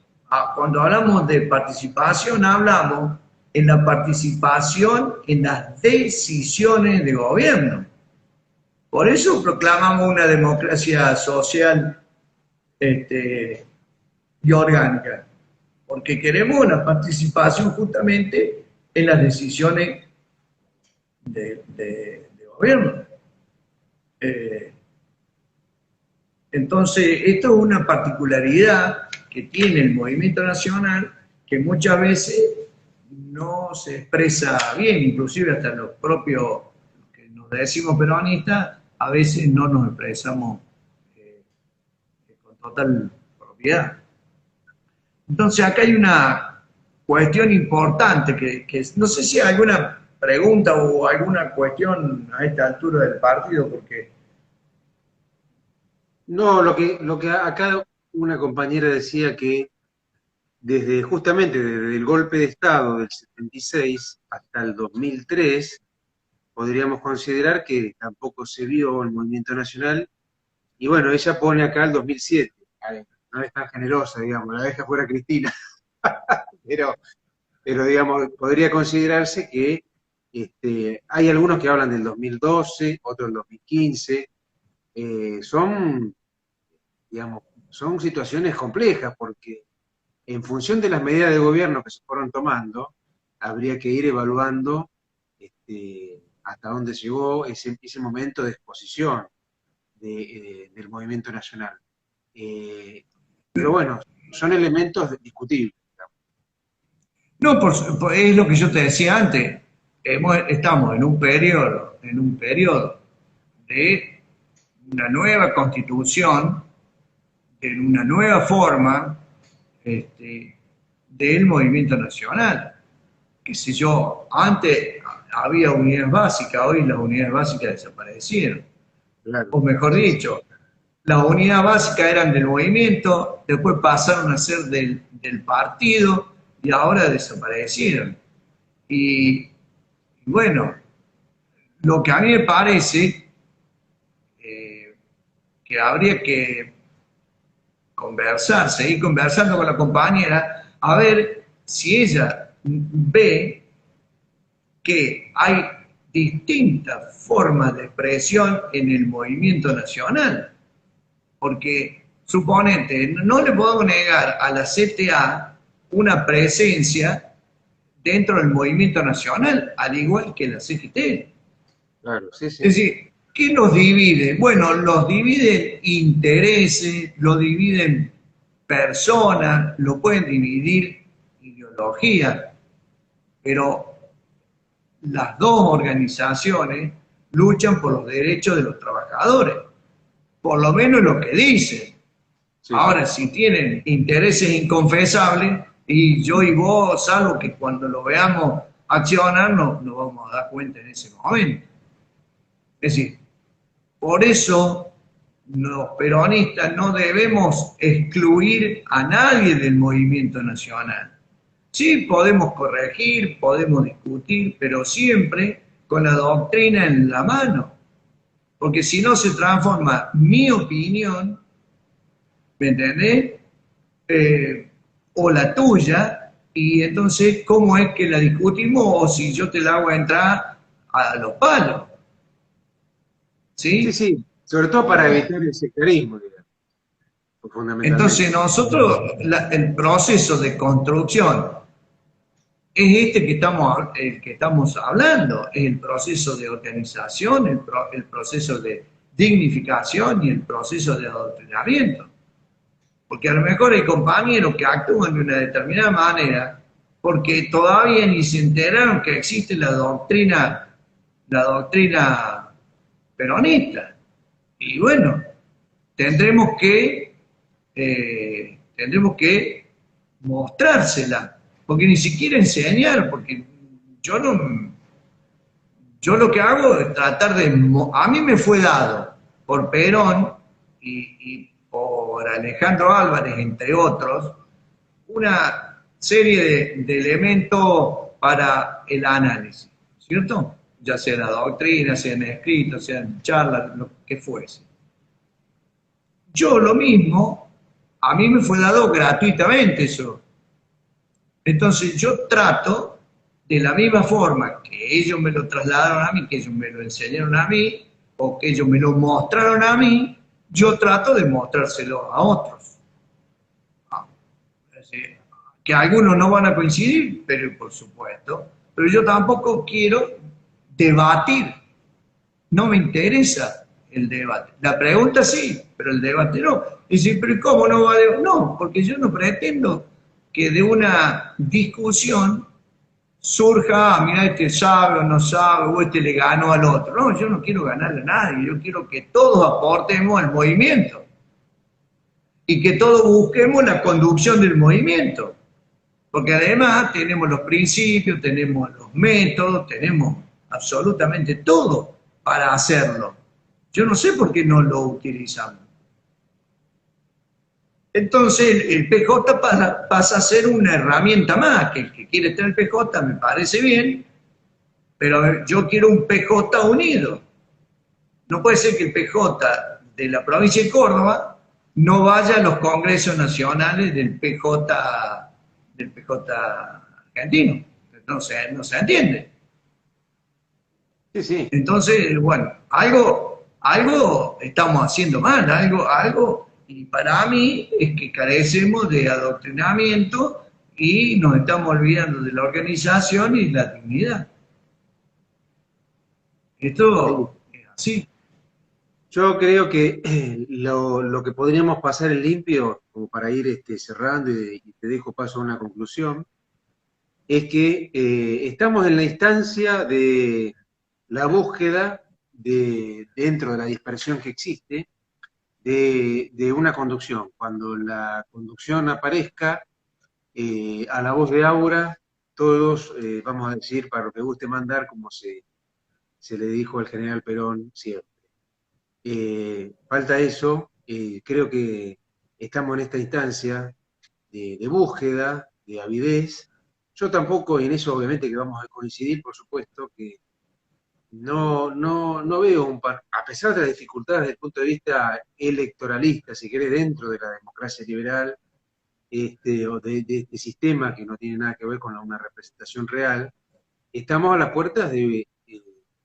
Cuando hablamos de participación, hablamos en la participación en las decisiones de gobierno. Por eso proclamamos una democracia social y orgánica, porque queremos una participación justamente en las decisiones de gobierno. Entonces, esto es una particularidad que tiene el movimiento nacional, que muchas veces no se expresa bien, inclusive hasta los propios que nos decimos peronistas, a veces no nos expresamos con total propiedad. Entonces, acá hay una cuestión importante que no sé si hay alguna pregunta o alguna cuestión a esta altura del partido, porque... No, lo que acá una compañera decía que justamente desde el golpe de Estado del 76 hasta el 2003, podríamos considerar que tampoco se vio el movimiento nacional, y bueno, ella pone acá el 2007, no es tan generosa, digamos, la deja fuera Cristina, pero digamos, podría considerarse que hay algunos que hablan del 2012, otros del 2015, digamos, son situaciones complejas, porque en función de las medidas de gobierno que se fueron tomando, habría que ir evaluando hasta dónde llegó ese momento de exposición del movimiento nacional. Pero bueno, son elementos discutibles. No, es lo que yo te decía antes. Estamos en un periodo de una nueva constitución, de una nueva forma del movimiento nacional. Qué sé yo, antes había unidades básicas, hoy las unidades básicas desaparecieron. Claro. O mejor dicho, las unidades básicas eran del movimiento, después pasaron a ser del partido y ahora desaparecieron. Y bueno, lo que a mí me parece que habría que seguir conversando con la compañera, a ver si ella ve que hay distintas formas de expresión en el movimiento nacional. Porque, suponete, no le podemos negar a la CTA una presencia dentro del movimiento nacional, al igual que la CGT. Claro, sí, sí. Es decir, ¿qué los divide? Bueno, los dividen intereses, los dividen personas, lo pueden dividir ideología, pero las dos organizaciones luchan por los derechos de los trabajadores, por lo menos lo que dicen. Sí. Ahora, si tienen intereses inconfesables, y yo y vos, salvo que cuando lo veamos accionar, nos vamos a dar cuenta en ese momento. Es decir, por eso los peronistas no debemos excluir a nadie del movimiento nacional. Sí, podemos corregir, podemos discutir, pero siempre con la doctrina en la mano. Porque si no se transforma mi opinión, ¿me entendés? O la tuya, y entonces, ¿cómo es que la discutimos? O si yo te la hago entrar a los palos. ¿Sí? Sí, sí, sobre todo para evitar el sectarismo, digamos, fundamentalmente. Entonces nosotros, el proceso de construcción es que estamos hablando, es el proceso de organización, el proceso de dignificación y el proceso de adoctrinamiento. Porque a lo mejor hay compañeros que actúan de una determinada manera porque todavía ni se enteraron que existe la doctrina peronista. Y bueno, tendremos que mostrársela, porque ni siquiera enseñar, porque yo no, yo lo que hago es tratar de, a mí me fue dado por Perón y por Alejandro Álvarez, entre otros, una serie de elementos para el análisis, ¿cierto? Ya sea la doctrina, sea en escrito, sea en charlas, lo que fuese. Yo lo mismo, a mí me fue dado gratuitamente eso. Entonces yo trato, de la misma forma que ellos me lo trasladaron a mí, que ellos me lo enseñaron a mí, o que ellos me lo mostraron a mí, yo trato de mostrárselo a otros. Que algunos no van a coincidir, pero por supuesto, pero yo tampoco quiero debatir, no me interesa el debate. La pregunta sí, pero el debate no. Y dice, pero ¿cómo no va a debatir? No, porque yo no pretendo que de una discusión surja, mira, este sabe o no sabe, o este le ganó al otro. No, yo no quiero ganarle a nadie, yo quiero que todos aportemos al movimiento y que todos busquemos la conducción del movimiento. Porque además tenemos los principios, tenemos los métodos, tenemos absolutamente todo para hacerlo. Yo no sé por qué no lo utilizamos. Entonces el PJ pasa a ser una herramienta más, que el que quiere estar en el PJ me parece bien, pero yo quiero un PJ unido. No puede ser que el PJ de la provincia de Córdoba no vaya a los congresos nacionales del PJ argentino. No se entiende. Sí, sí. Entonces, bueno, algo estamos haciendo mal, algo, y para mí es que carecemos de adoctrinamiento y nos estamos olvidando de la organización y la dignidad. Esto es así. Yo creo que lo que podríamos pasar en limpio, como para ir cerrando y te dejo paso a una conclusión, es que estamos en la instancia de la búsqueda dentro de la dispersión que existe, de una conducción. Cuando la conducción aparezca, a la voz de Aura, todos vamos a decir, para lo que guste mandar, como se le dijo al general Perón siempre. Falta eso, creo que estamos en esta instancia de búsqueda, de avidez. Yo tampoco, y en eso obviamente que vamos a coincidir, por supuesto, que no veo, a pesar de las dificultades desde el punto de vista electoralista, si querés, dentro de la democracia liberal, o de este sistema que no tiene nada que ver con una representación real, estamos a las puertas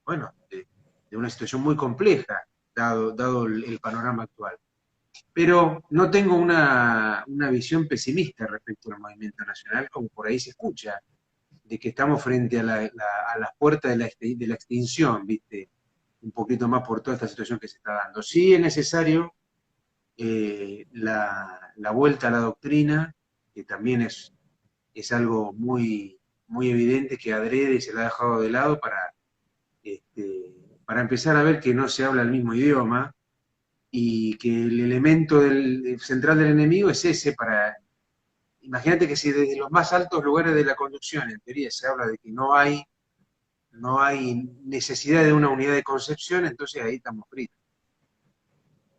bueno, de una situación muy compleja, dado el panorama actual. Pero no tengo una visión pesimista respecto al movimiento nacional, como por ahí se escucha, de que estamos frente a las puertas de la extinción, ¿viste? Un poquito más por toda esta situación que se está dando. Sí es necesario la vuelta a la doctrina, que también es algo muy, muy evidente que adrede se la ha dejado de lado para empezar a ver que no se habla el mismo idioma y que el elemento central del enemigo es ese imagínate que si desde los más altos lugares de la conducción, en teoría, se habla de que no hay necesidad de una unidad de concepción, entonces ahí estamos fritos.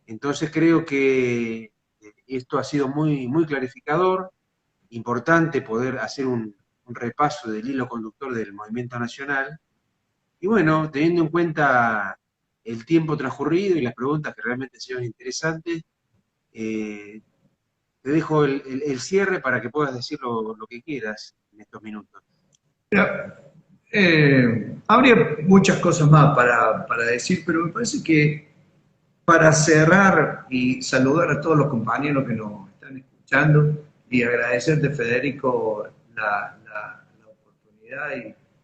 Entonces creo que esto ha sido muy, muy clarificador, importante poder hacer un repaso del hilo conductor del movimiento nacional, y bueno, teniendo en cuenta el tiempo transcurrido y las preguntas que realmente han sido interesantes, te dejo el cierre para que puedas decir lo que quieras en estos minutos. Mira, habría muchas cosas más para decir, pero me parece que para cerrar y saludar a todos los compañeros que nos están escuchando y agradecerte, Federico, la oportunidad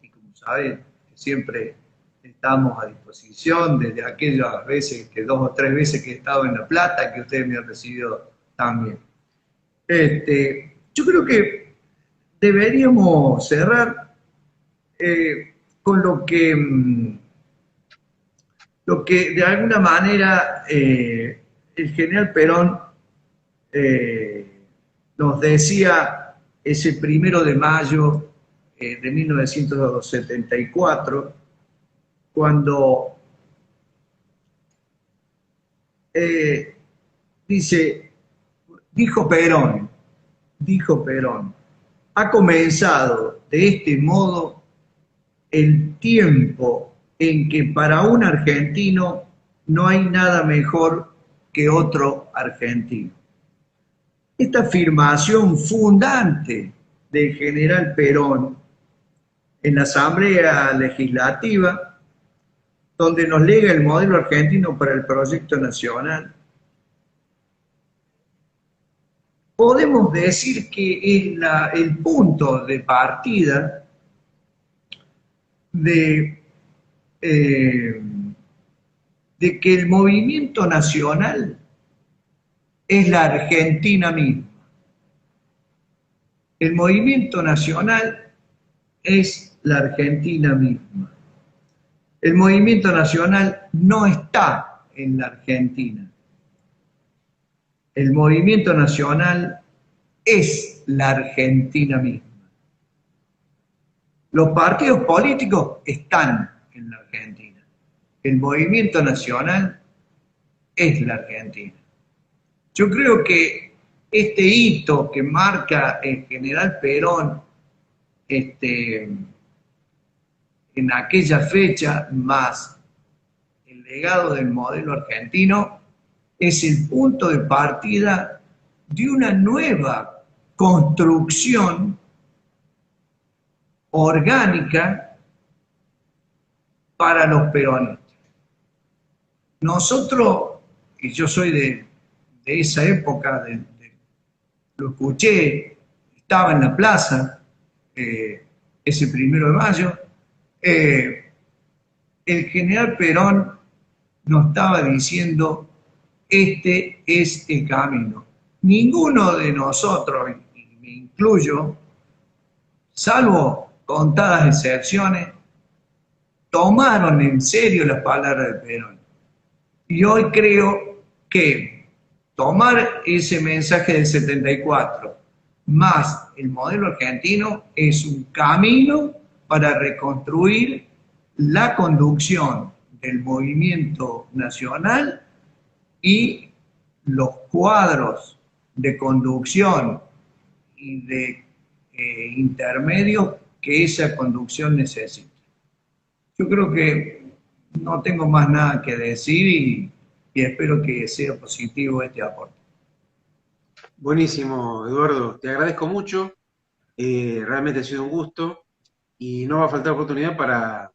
y como sabes, siempre estamos a disposición desde aquellas veces, que 2 o 3 veces que he estado en La Plata, que ustedes me han recibido también. Yo creo que deberíamos cerrar con lo que de alguna manera el general Perón nos decía ese 1 de mayo de 1974, cuando dijo Perón, ha comenzado de este modo el tiempo en que para un argentino no hay nada mejor que otro argentino. Esta afirmación fundante del general Perón en la Asamblea Legislativa, donde nos lega el modelo argentino para el proyecto nacional, podemos decir que es el punto de partida de que el movimiento nacional es la Argentina misma. El movimiento nacional es la Argentina misma. El movimiento nacional no está en la Argentina. El movimiento nacional es la Argentina misma. Los partidos políticos están en la Argentina. El movimiento nacional es la Argentina. Yo creo que este hito que marca el general Perón en aquella fecha, más el legado del modelo argentino, es el punto de partida de una nueva construcción orgánica para los peronistas. Nosotros, y yo soy de esa época, lo escuché, estaba en la plaza ese 1 de mayo, el general Perón nos estaba diciendo: este es el camino. Ninguno de nosotros, y me incluyo, salvo contadas excepciones, tomaron en serio las palabras de Perón. Y hoy creo que tomar ese mensaje del 74 más el modelo argentino es un camino para reconstruir la conducción del movimiento nacional y los cuadros de conducción y de intermedios que esa conducción necesita. Yo creo que no tengo más nada que decir y espero que sea positivo este aporte. Buenísimo, Eduardo. Te agradezco mucho. Realmente ha sido un gusto y no va a faltar oportunidad para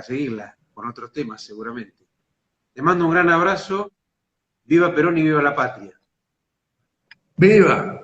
seguirla con otros temas, seguramente. Te mando un gran abrazo. Viva Perón y viva la patria. ¡Viva!